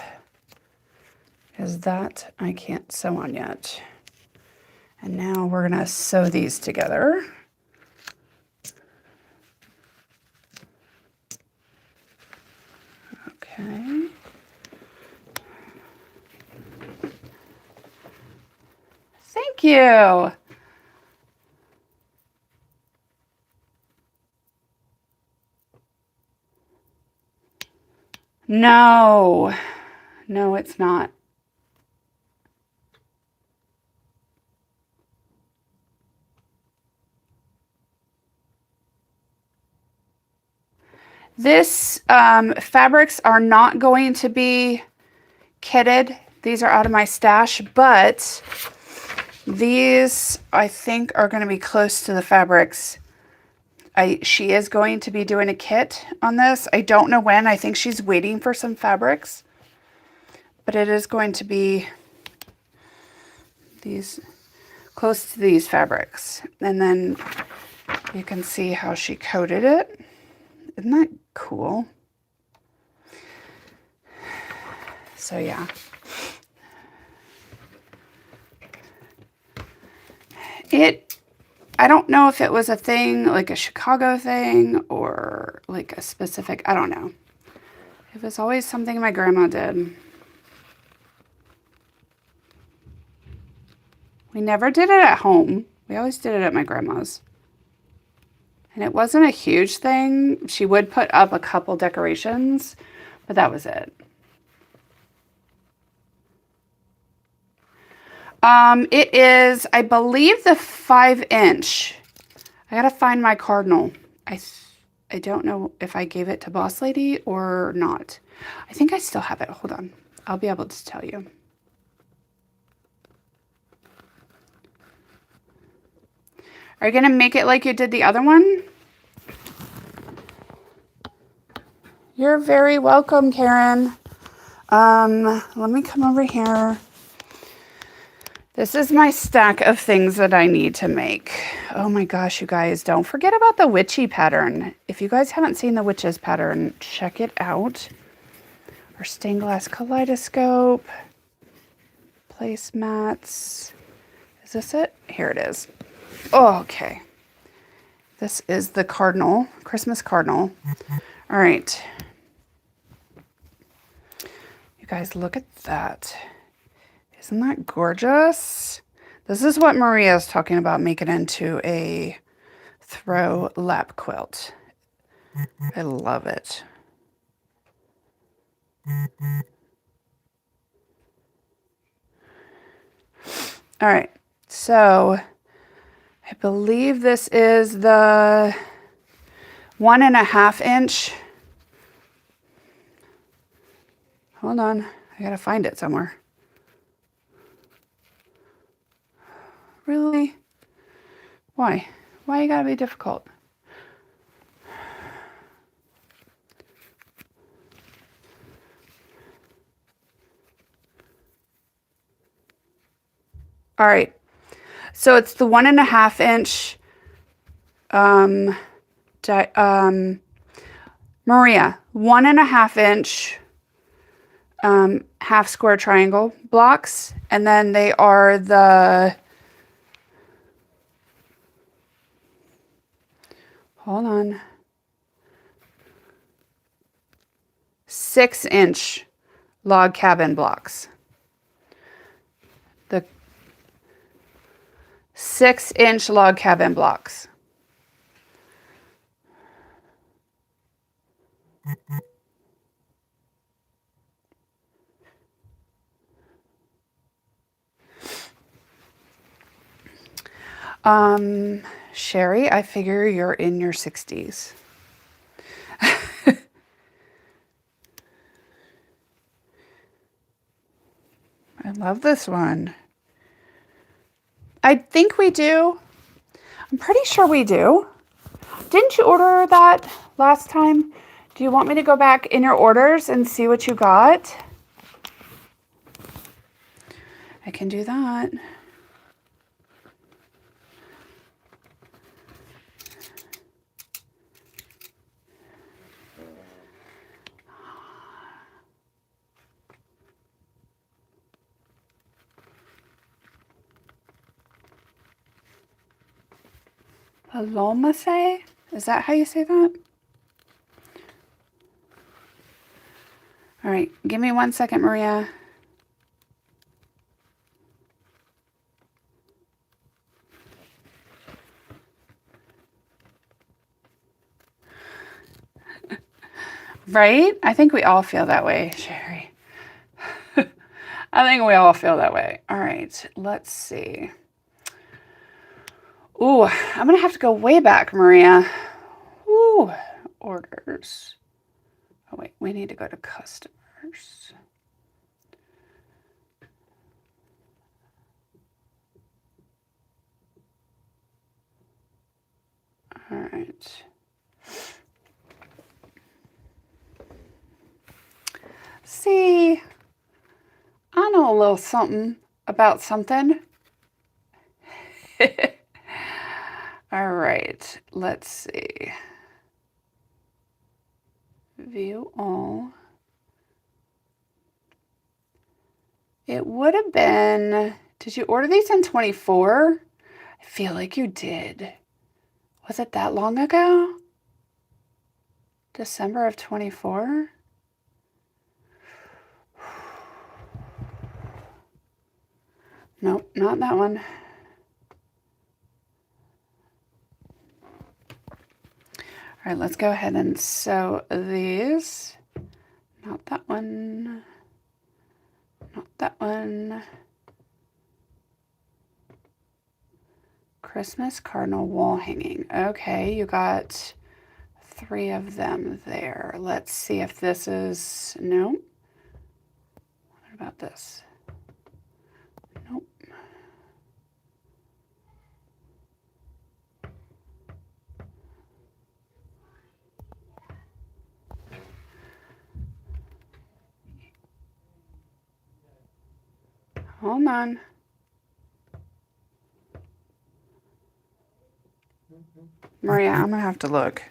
because that I can't sew on yet. And now we're going to sew these together. Okay. Thank you. No, it's not. This fabrics are not going to be kitted. These are out of my stash, but these I think are going to be close to the fabrics. She is going to be doing a kit on this. I don't know when. I think she's waiting for some fabrics, but it is going to be these close to these fabrics. And then you can see how she coated it. Isn't that cool? So yeah. I don't know if it was a thing, like a Chicago thing or like a specific, I don't know. It was always something my grandma did. We never did it at home. We always did it at my grandma's. And it wasn't a huge thing. She would put up a couple decorations, but that was it. It is, I believe, the 5-inch. I gotta find my cardinal. I don't know if I gave it to Boss Lady or not. I think I still have it. Hold on. I'll be able to tell you. Are you gonna make it like you did the other one? You're very welcome, Karen. Let me come over here. This is my stack of things that I need to make. Oh my gosh, you guys, don't forget about the witchy pattern. If you guys haven't seen the witches pattern, check it out. Our stained glass kaleidoscope, placemats. Is this it? Here it is. Oh, okay. This is the cardinal, Christmas cardinal. All right. You guys, look at that. Isn't that gorgeous? This is what Maria is talking about, making into a throw lap quilt. I love it. All right, so I believe this is the 1.5 inch. Hold on, I gotta find it somewhere. Really? Why? Why you gotta be difficult? All right, so it's the 1.5 inch Maria, 1.5 inch half square triangle blocks, and then they are the, hold on, 6 inch log cabin blocks. The 6 inch log cabin blocks. Sherry, I figure you're in your 60s. I love this one. I think we do. I'm pretty sure we do. Didn't you order that last time? Do you want me to go back in your orders and see what you got? I can do that. Palomase? Is that how you say that? All right, give me 1 second, Maria. Right? I think we all feel that way, Sherry. I think we all feel that way. All right, let's see. Ooh, I'm going to have to go way back, Maria. Ooh, orders. Oh, wait, we need to go to customers. All right. See, I know a little something about something. All right, let's see. View all. It would have been, did you order these in 24? I feel like you did. Was it that long ago? December of 24? Nope, not that one. All right, let's go ahead and sew these. Not that one. Not that one. Christmas cardinal wall hanging. Okay, you got 3 of them there. Let's see if this is, nope. What about this? Nope. Hold on. Maria, I'm gonna have to look.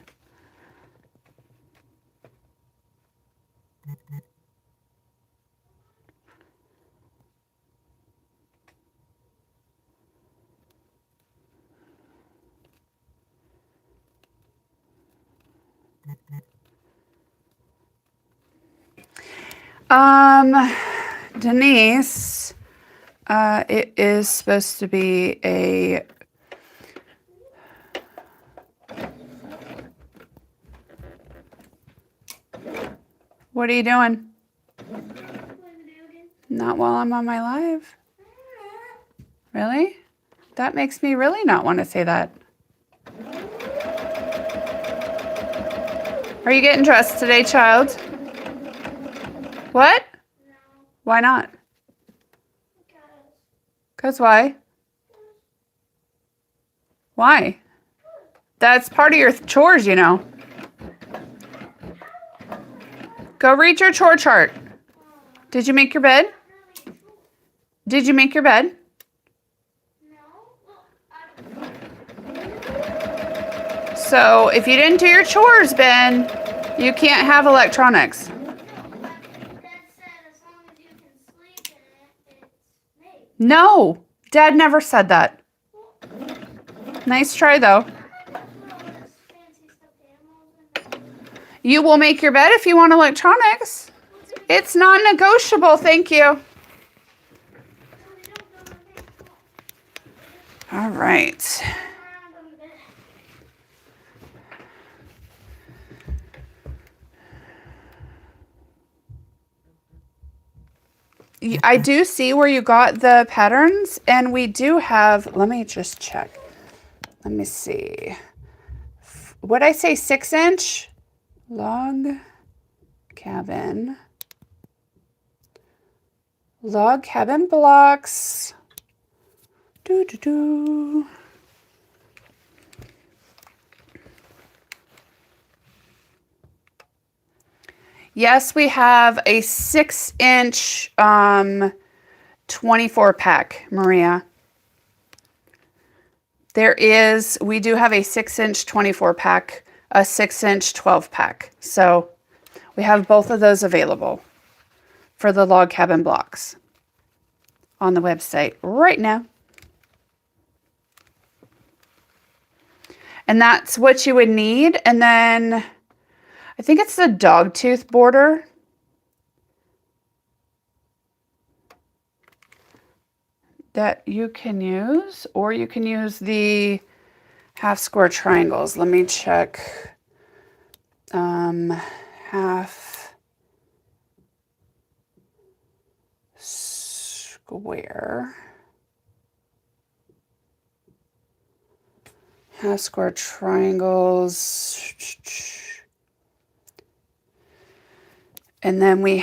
Denise, it is supposed to be a what are you doing? Not while I'm on my live. Really? That makes me really not want to say that. Are you getting dressed today, child? What? No. Why not? Because why? Why? That's part of your chores, you know. Go read your chore chart. Did you make your bed? Did you make your bed? No. So if you didn't do your chores, Ben, you can't have electronics. No, Dad never said that. Nice try, though. You will make your bed if you want electronics. It's non-negotiable, thank you. All right. I do see where you got the patterns, and we do have, let me just check. Let me see. What'd I say, 6-inch? Log cabin blocks. Yes, we have a 6-inch 24 pack, Maria. We do have a 6-inch 24 pack, a 6-inch 12 pack. So we have both of those available for the log cabin blocks on the website right now. And that's what you would need. And then I think it's the dogtooth border. That you can use, or you can use the half square triangles. Let me check. Half square. Half square triangles. And then we do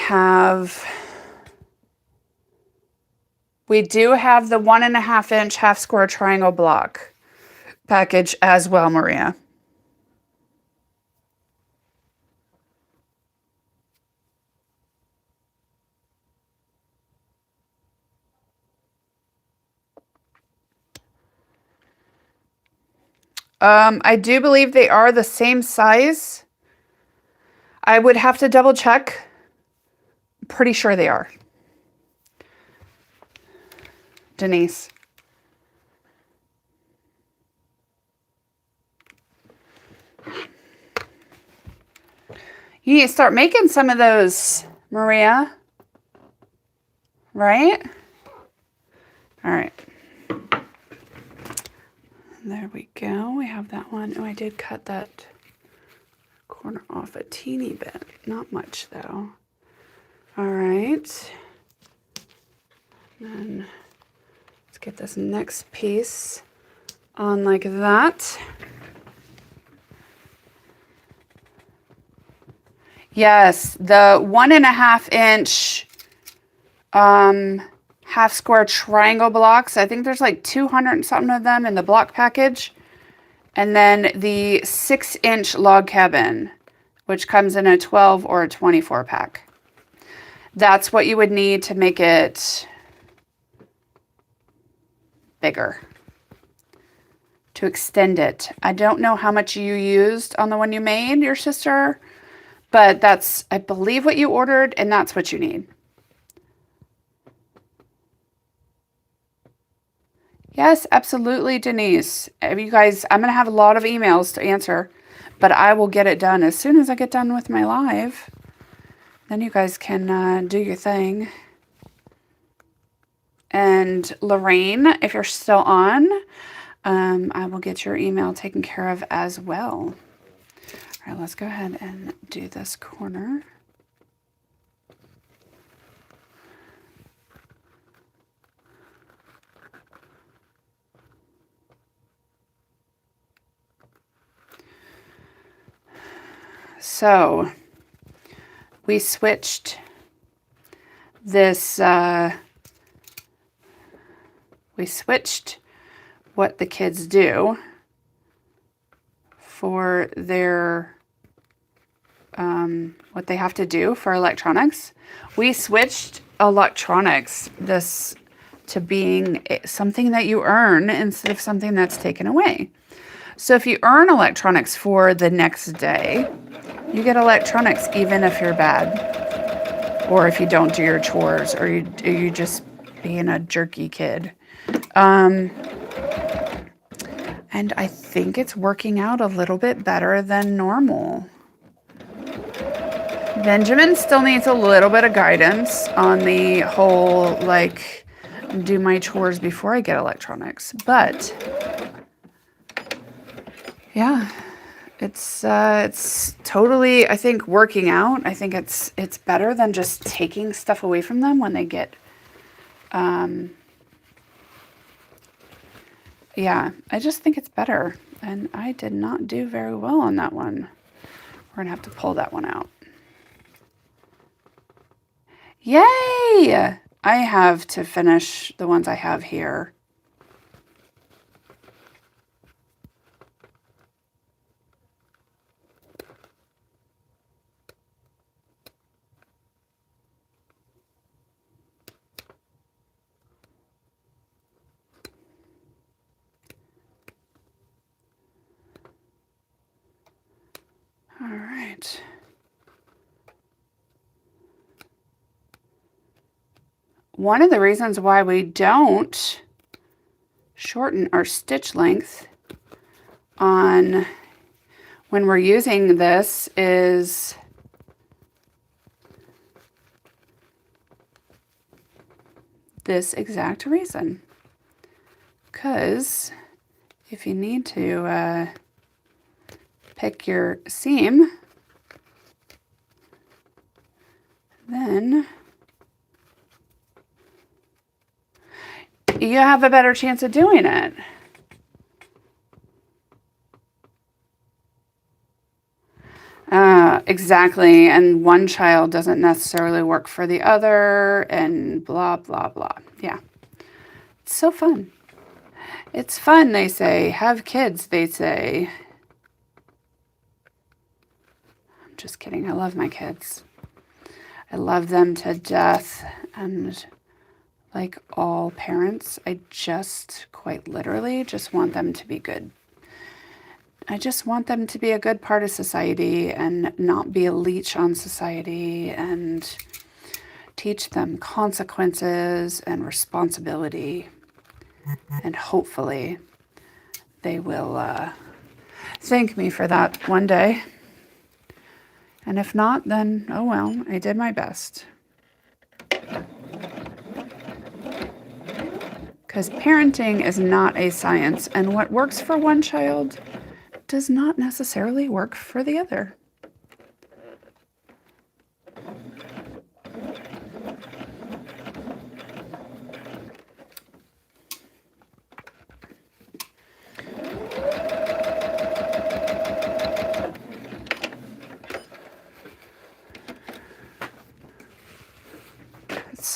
have the 1.5-inch half square triangle block package as well, Maria. I do believe they are the same size. I would have to double check. I'm pretty sure they are. Denise. You need to start making some of those, Maria. Right? All right. There we go. We have that one. Oh, I did cut that corner off a teeny bit. Not much, though. All right. Then let's get this next piece on like that. Yes, the 1.5 inch half square triangle blocks. I think there's like 200 and something of them in the block package. And then the 6-inch log cabin, which comes in a 12 or a 24 pack. That's what you would need to make it bigger, to extend it. I don't know how much you used on the one you made, your sister, but that's, I believe, what you ordered, and that's what you need. Yes, absolutely, Denise. You guys, I'm going to have a lot of emails to answer, but I will get it done as soon as I get done with my live. Then you guys can do your thing. And Lorraine, if you're still on, I will get your email taken care of as well. All right, let's go ahead and do this corner. So we switched this, we switched what the kids do for their, what they have to do for electronics. We switched electronics this to being something that you earn instead of something that's taken away. So if you earn electronics for the next day, you get electronics even if you're bad, or if you don't do your chores, or you just being a jerky kid. And I think it's working out a little bit better than normal. Benjamin still needs a little bit of guidance on the whole, like, do my chores before I get electronics. But yeah, it's totally, I think, working out. I think it's better than just taking stuff away from them when they get, yeah, I just think it's better. And I did not do very well on that one. We're going to have to pull that one out. Yay! I have to finish the ones I have here. All right. One of the reasons why we don't shorten our stitch length on when we're using this is this exact reason. Because if you need to pick your seam, then you have a better chance of doing it. Exactly. And one child doesn't necessarily work for the other, and blah, blah, blah. Yeah. It's so fun. It's fun, they say. Have kids, they say. I'm just kidding. I love my kids. I love them to death. And like all parents, I just quite literally just want them to be good. I just want them to be a good part of society and not be a leech on society, and teach them consequences and responsibility. And hopefully they will thank me for that one day. And if not, then oh well, I did my best. Because parenting is not a science, and what works for one child does not necessarily work for the other.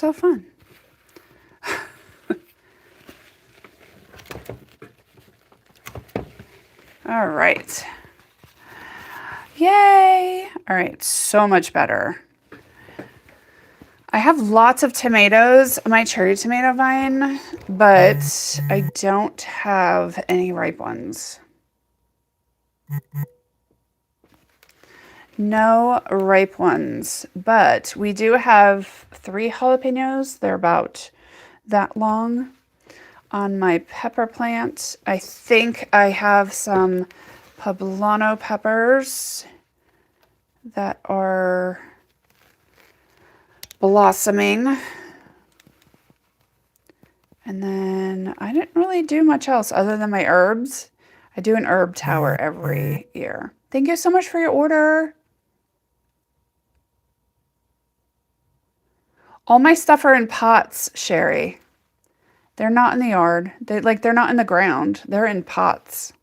so fun. All right. Yay. All right, so much better. I have lots of tomatoes on my cherry tomato vine, but I don't have any ripe ones. No ripe ones, but we do have 3 jalapenos. They're about that long on my pepper plant. I think I have some poblano peppers that are blossoming. And then I didn't really do much else other than my herbs. I do an herb tower every year. Thank you so much for your order. All my stuff are in pots, Sherry. They're not in the yard. They're not in the ground. They're in pots.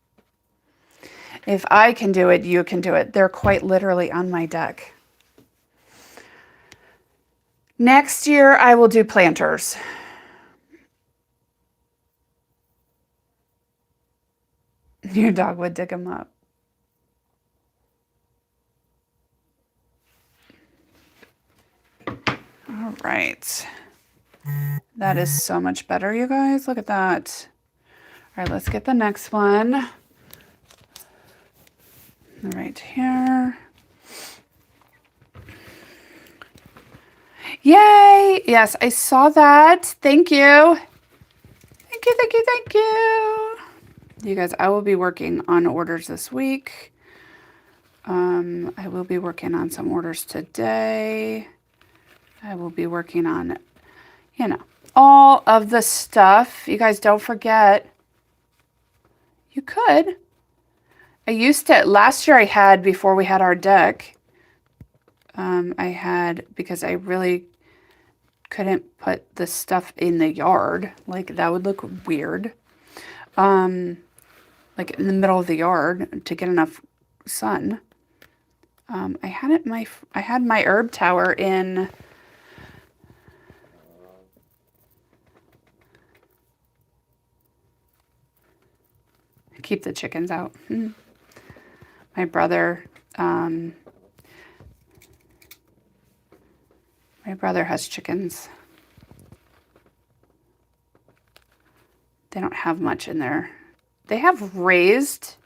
If I can do it, you can do it. They're quite literally on my deck. Next year, I will do planters. Your dog would dig them up. All right. That is so much better, you guys. Look at that. All right, let's get the next one. Right here. Yay! Yes, I saw that. Thank you. Thank you, thank you, thank you. You guys, I will be working on orders this week. I will be working on some orders today. I will be working on, you know, all of the stuff. You guys don't forget, you could. I used to, last year I had, before we had our deck, I had, because I really couldn't put the stuff in the yard. Like, that would look weird. Like in the middle of the yard to get enough sun. I had my herb tower in keep the chickens out. My brother has chickens. They don't have much in there. They have raised,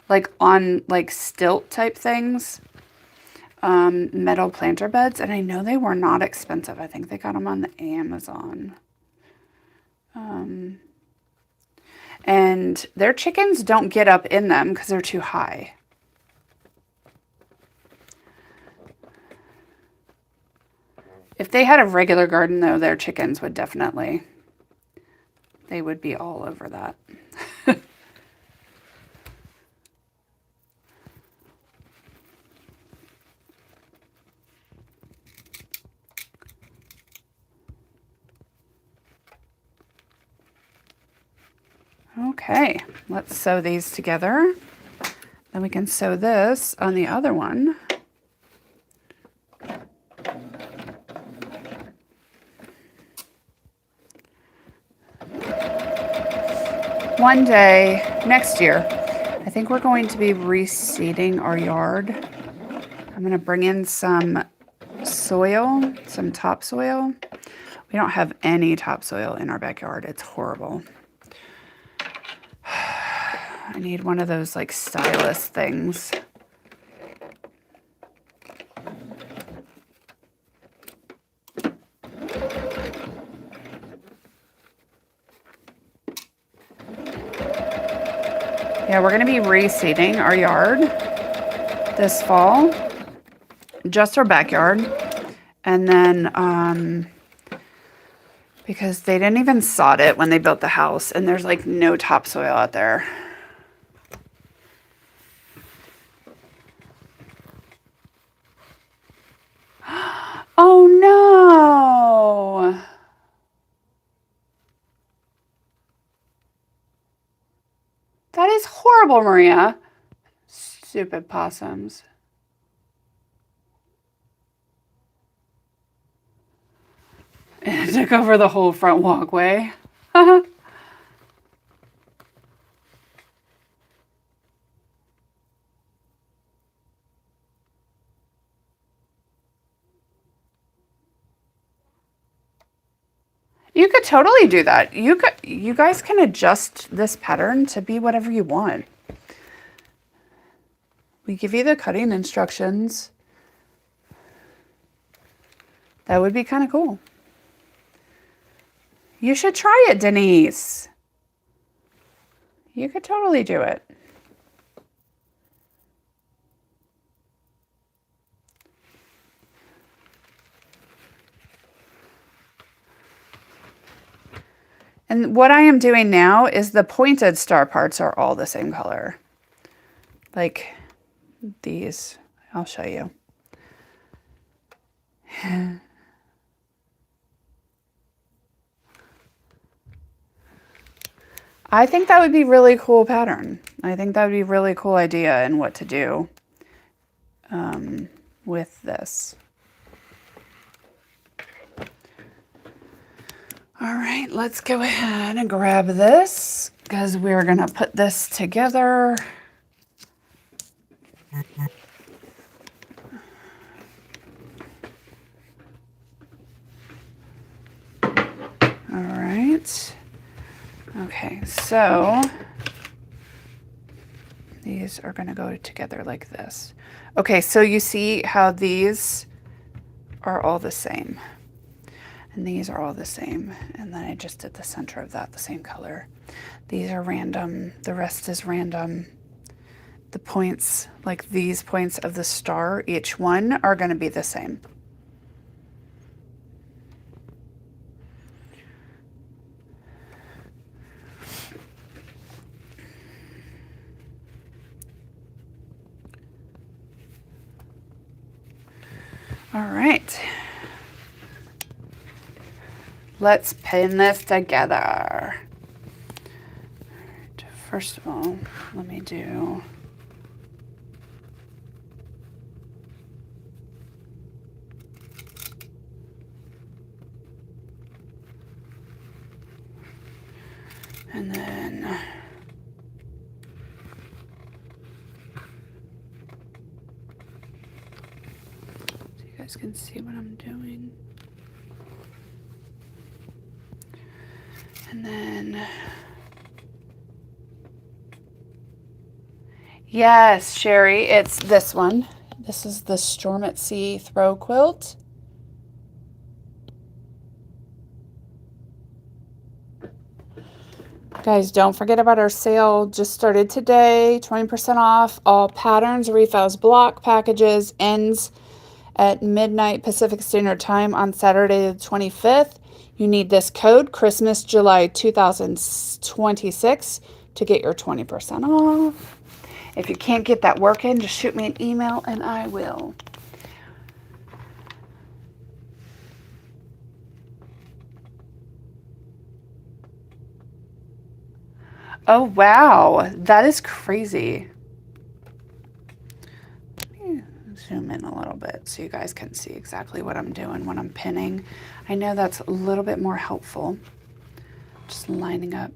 like on like stilt type things, metal planter beds, and I know they were not expensive. I think they got them on the Amazon. And their chickens don't get up in them because they're too high. If they had a regular garden, though, their chickens would definitely, they would be all over that. Okay, let's sew these together. Then we can sew this on the other one. One day, next year, I think we're going to be reseeding our yard. I'm going to bring in some soil, some topsoil. We don't have any topsoil in our backyard. It's horrible. I need one of those like stylus things. Yeah, we're going to be reseeding our yard this fall, just our backyard. And then, because they didn't even sod it when they built the house, and there's like no topsoil out there. Oh no! That is horrible, Maria. Stupid possums. It took over the whole front walkway. You could totally do that. You guys can adjust this pattern to be whatever you want. We give you the cutting instructions. That would be kind of cool. You should try it, Denise. You could totally do it. And what I am doing now is the pointed star parts are all the same color. Like these. I'll show you. I think that would be really cool pattern. I think that would be a really cool idea and what to do with this. All right, let's go ahead and grab this because we're gonna put this together. All right. Okay, so these are gonna go together like this. Okay, so you see how these are all the same. And these are all the same. And then I just did the center of that the same color. These are random. The rest is random. The points, like these points of the star, each one are going to be the same. All right. Let's pin this together. Right, first of all, let me do and then so you guys can see what I'm doing. And then, yes, Sherry, it's this one. This is the Storm at Sea throw quilt. Guys, don't forget about our sale. Just started today, 20% off. All patterns, refills, block packages ends at midnight Pacific Standard Time on Saturday the 25th. You need this code, Christmas July 2026, to get your 20% off. If you can't get that working, just shoot me an email and I will. Oh, wow. That is crazy. Let me zoom in a little bit so you guys can see exactly what I'm doing when I'm pinning. I know that's a little bit more helpful. Just lining up.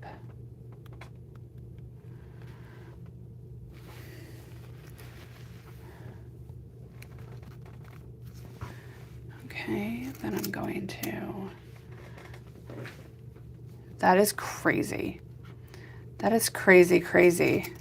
Okay, then I'm going to... That is crazy. That is crazy, crazy.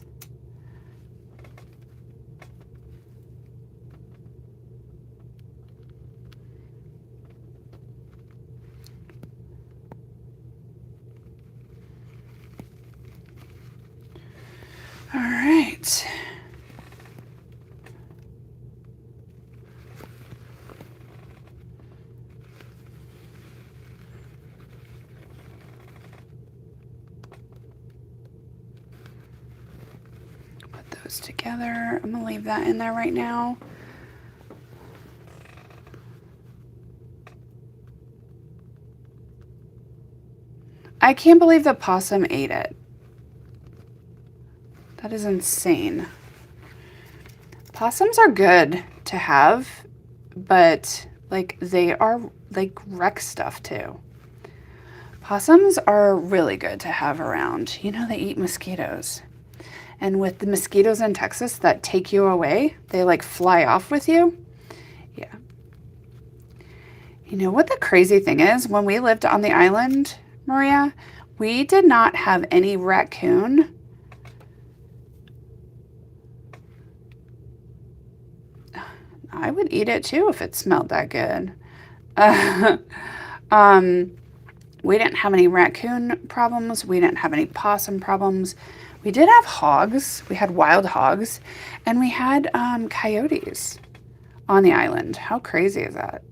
All right. Put those together. I'm gonna leave that in there right now. I can't believe the possum ate it. That is insane. Possums are good to have, but like they are like wreck stuff too. Possums are really good to have around. You know, they eat mosquitoes. And with the mosquitoes in Texas that take you away, they like fly off with you. Yeah. You know what the crazy thing is? When we lived on the island, Maria, we did not have any raccoon. I would eat it too if it smelled that good. We didn't have any raccoon problems. We didn't have any possum problems. We did have hogs. We had wild hogs. And we had coyotes on the island. How crazy is that?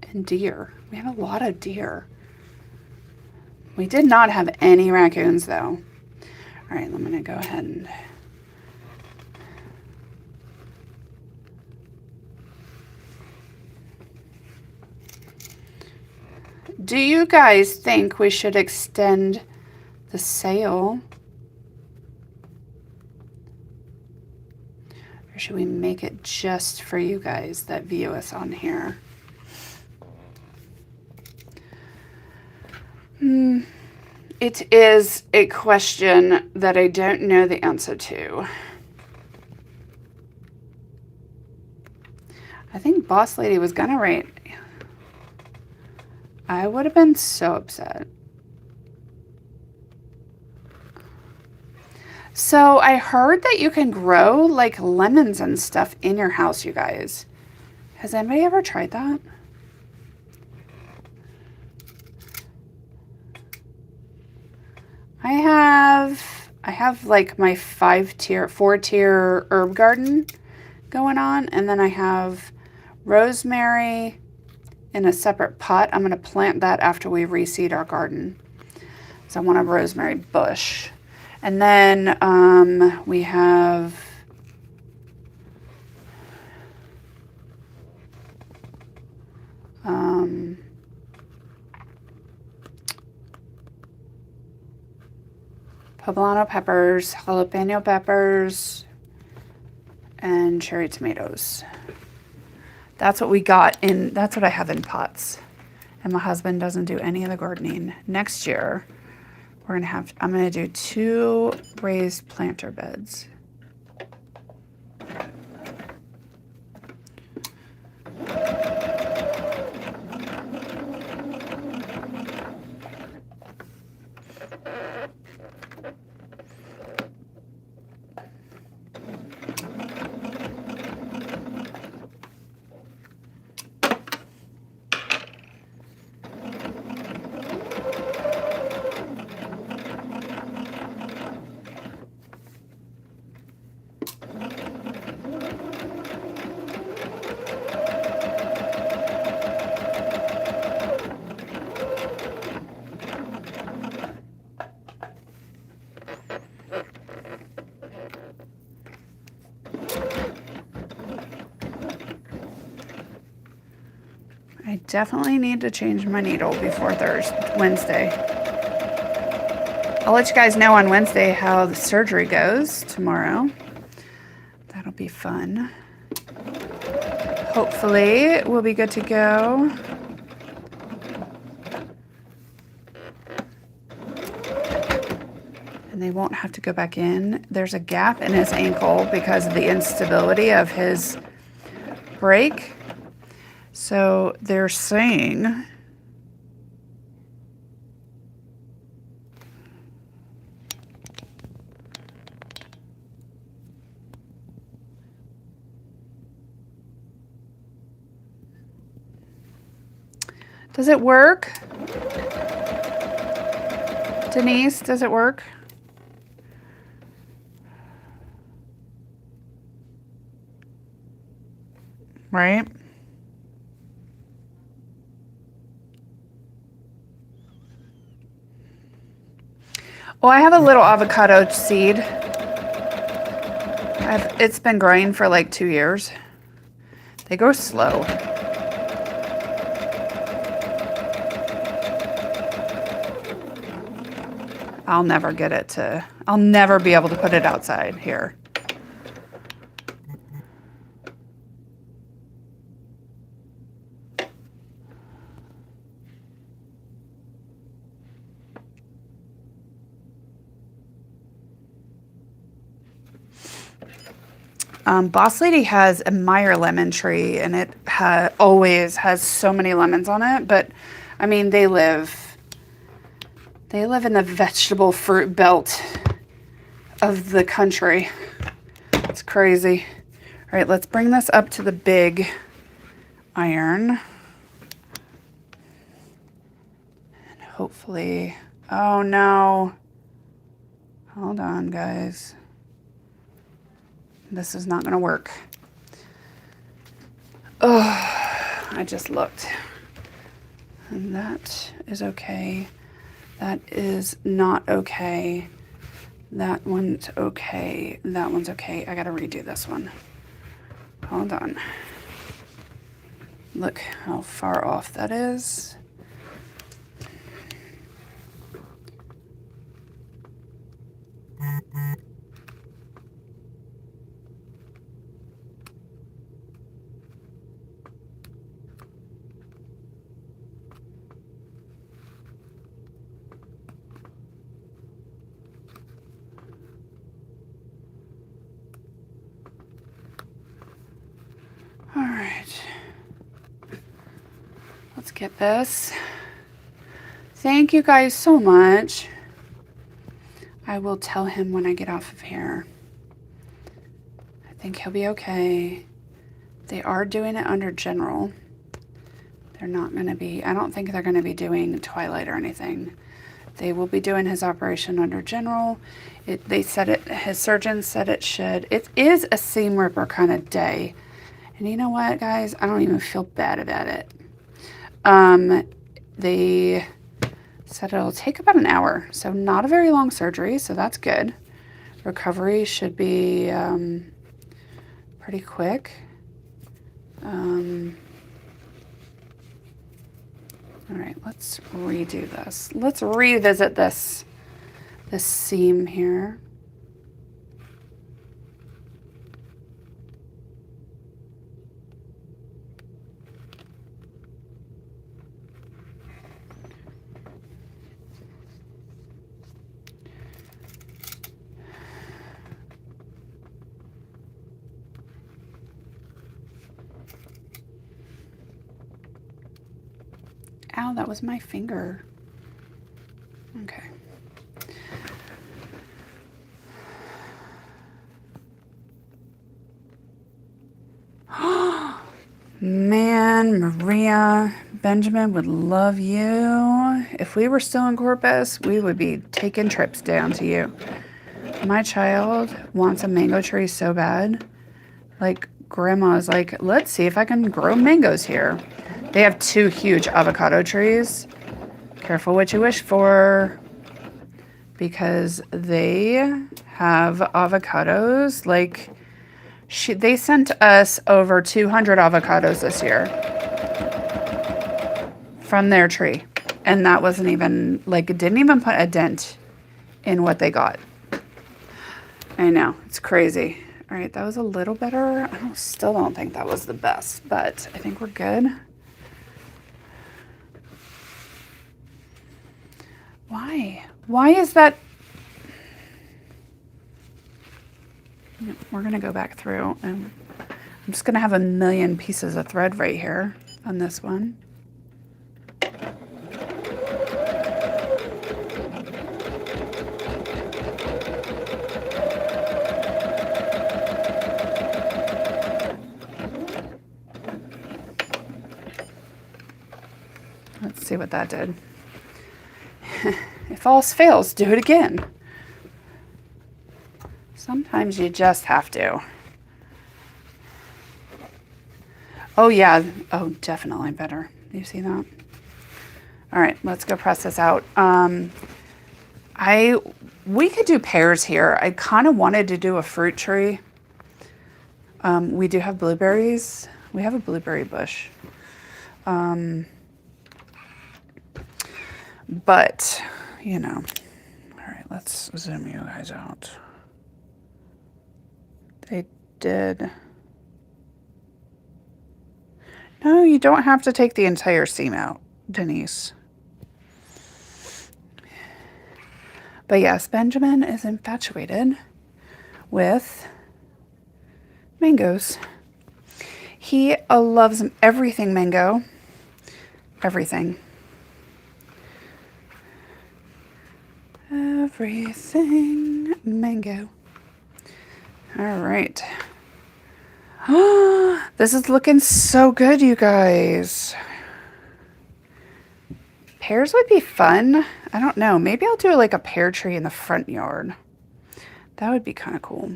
And deer. We had a lot of deer. We did not have any raccoons though. All right, I'm going to go ahead and... Do you guys think we should extend the sale? Or should we make it just for you guys that view us on here? It is a question that I don't know the answer to. I think Boss Lady was gonna rate. I would have been so upset. So I heard that you can grow like lemons and stuff in your house, you guys. Has anybody ever tried that? I have like my 4-tier herb garden going on, and then I have rosemary in a separate pot. I'm going to plant that after we reseed our garden. So I want a rosemary bush. And then we have poblano peppers, jalapeno peppers, and cherry tomatoes. That's what we got in, that's what I have in pots. And my husband doesn't do any of the gardening. Next year, I'm gonna do 2 raised planter beds. I definitely need to change my needle before Wednesday. I'll let you guys know on Wednesday how the surgery goes tomorrow. That'll be fun. Hopefully we'll be good to go. And they won't have to go back in. There's a gap in his ankle because of the instability of his break. So they're saying does it work? Denise, does it work? Right? Oh, I have a little avocado seed. It's been growing for like 2 years. They grow slow. I'll never get it to, I'll never be able to put it outside here. Boss Lady has a Meyer lemon tree, and it always has so many lemons on it. But I mean, they live in the vegetable fruit belt of the country. It's crazy. All right, let's bring this up to the big iron. And hopefully, oh no. Hold on, guys. This is not gonna work. Oh, I just looked. And that is okay. That is not okay. That one's okay. That one's okay. I gotta redo this one. Hold on. Look how far off that is. All right. Let's get this. Thank you guys so much. I will tell him when I get off of here. I think he'll be okay. They are doing it under general. They're not going to be, I don't think they're going to be doing Twilight or anything. They will be doing his operation under general. They said it, his surgeon said it should. It is a seam ripper kind of day. And you know what, guys? I don't even feel bad about it. They said it'll take about an hour. So not a very long surgery, so that's good. Recovery should be pretty quick. All right, let's redo this. Let's revisit this seam here. Ow, that was my finger. Okay. Man, Maria, Benjamin would love you. If we were still in Corpus, we would be taking trips down to you. My child wants a mango tree so bad. Like, Grandma's like, let's see if I can grow mangoes here. They have 2 huge avocado trees. Careful what you wish for, because they have avocados. Like, they sent us over 200 avocados this year from their tree. And that wasn't even, like, it didn't even put a dent in what they got. I know, it's crazy. All right, that was a little better. I still don't think that was the best, but I think we're good. Why? Why is that? We're going to go back through, and I'm just going to have a million pieces of thread right here on this one. Let's see what that did. If all fails, do it again. Sometimes you just have to. Oh yeah, oh definitely better. You see that? All right, let's go press this out. We could do pears here. I kind of wanted to do a fruit tree. We do have blueberries. We have a blueberry bush. But, you know, all right, let's zoom you guys out. They did. No, you don't have to take the entire seam out, Denise. But yes, Benjamin is infatuated with mangoes. He loves everything mango. Everything. Everything mango. All right. This is looking so good, you guys. Pears would be fun. I don't know. Maybe I'll do like a pear tree in the front yard. That would be kind of cool.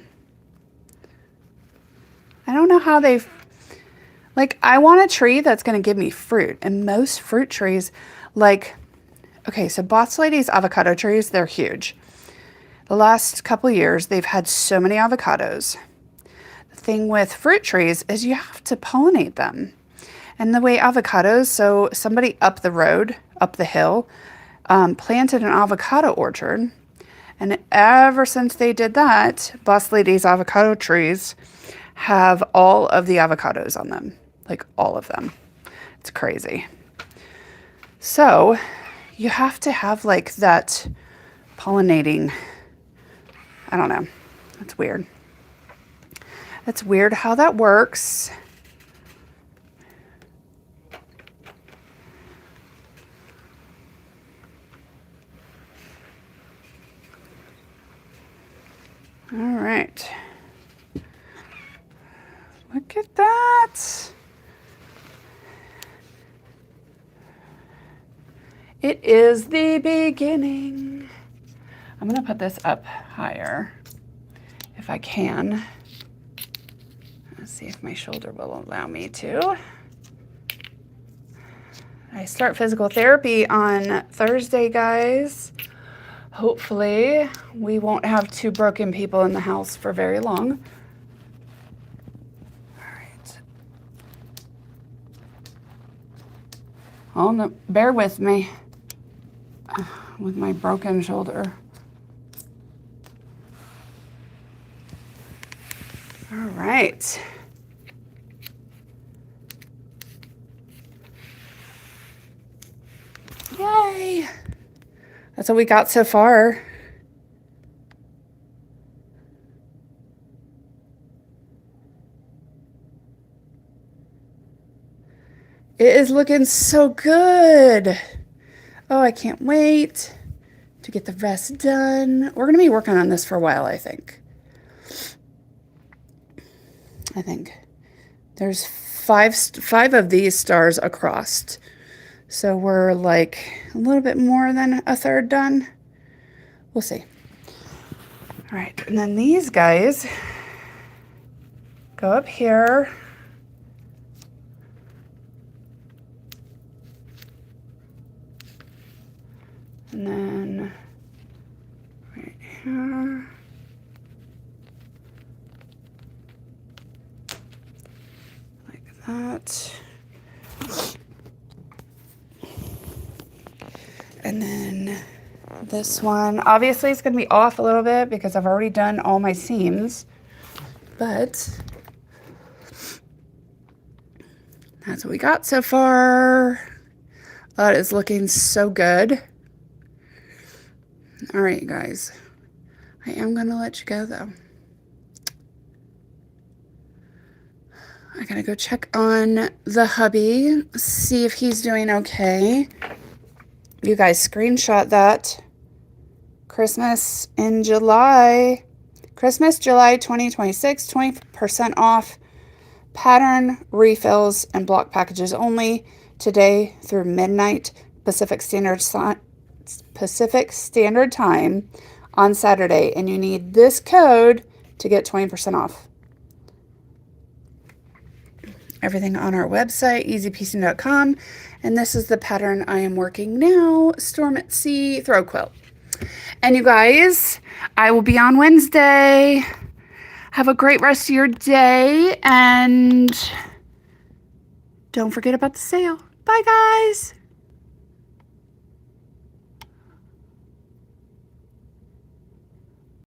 I don't know how they've... Like, I want a tree that's going to give me fruit. And most fruit trees, like... Okay, so Boss Lady's avocado trees, they're huge. The last couple years, they've had so many avocados. The thing with fruit trees is you have to pollinate them. And the way avocados, so somebody up the road, up the hill, planted an avocado orchard. And ever since they did that, Boss Lady's avocado trees have all of the avocados on them. Like all of them. It's crazy. So you have to have like that pollinating. I don't know. That's weird. That's weird how that works. All right. Look at that. It is the beginning. I'm going to put this up higher if I can. Let's see if my shoulder will allow me to. I start physical therapy on Thursday, guys. Hopefully, we won't have 2 broken people in the house for very long. All right. Oh, no, bear with me with my broken shoulder. All right. Yay! That's what we got so far. It is looking so good. Oh, I can't wait to get the rest done. We're going to be working on this for a while, I think. There's five of these stars across. So we're like a little bit more than a third done. We'll see. All right, and then these guys go up here. And then right here. Like that. And then this one, obviously it's going to be off a little bit because I've already done all my seams, but that's what we got so far. That is looking so good. All right, you guys, I am going to let you go though. I gotta go check on the hubby, see if he's doing okay. You guys screenshot that. Christmas in July. Christmas, July 2026, 20% off. Pattern, refills, and block packages only. Today through midnight Pacific Standard Time on Saturday. And you need this code to get 20% off. Everything on our website, easypiecing.com. And this is the pattern I am working now, Storm at Sea Throw Quilt. And you guys, I will be on Wednesday. Have a great rest of your day. And don't forget about the sale. Bye, guys.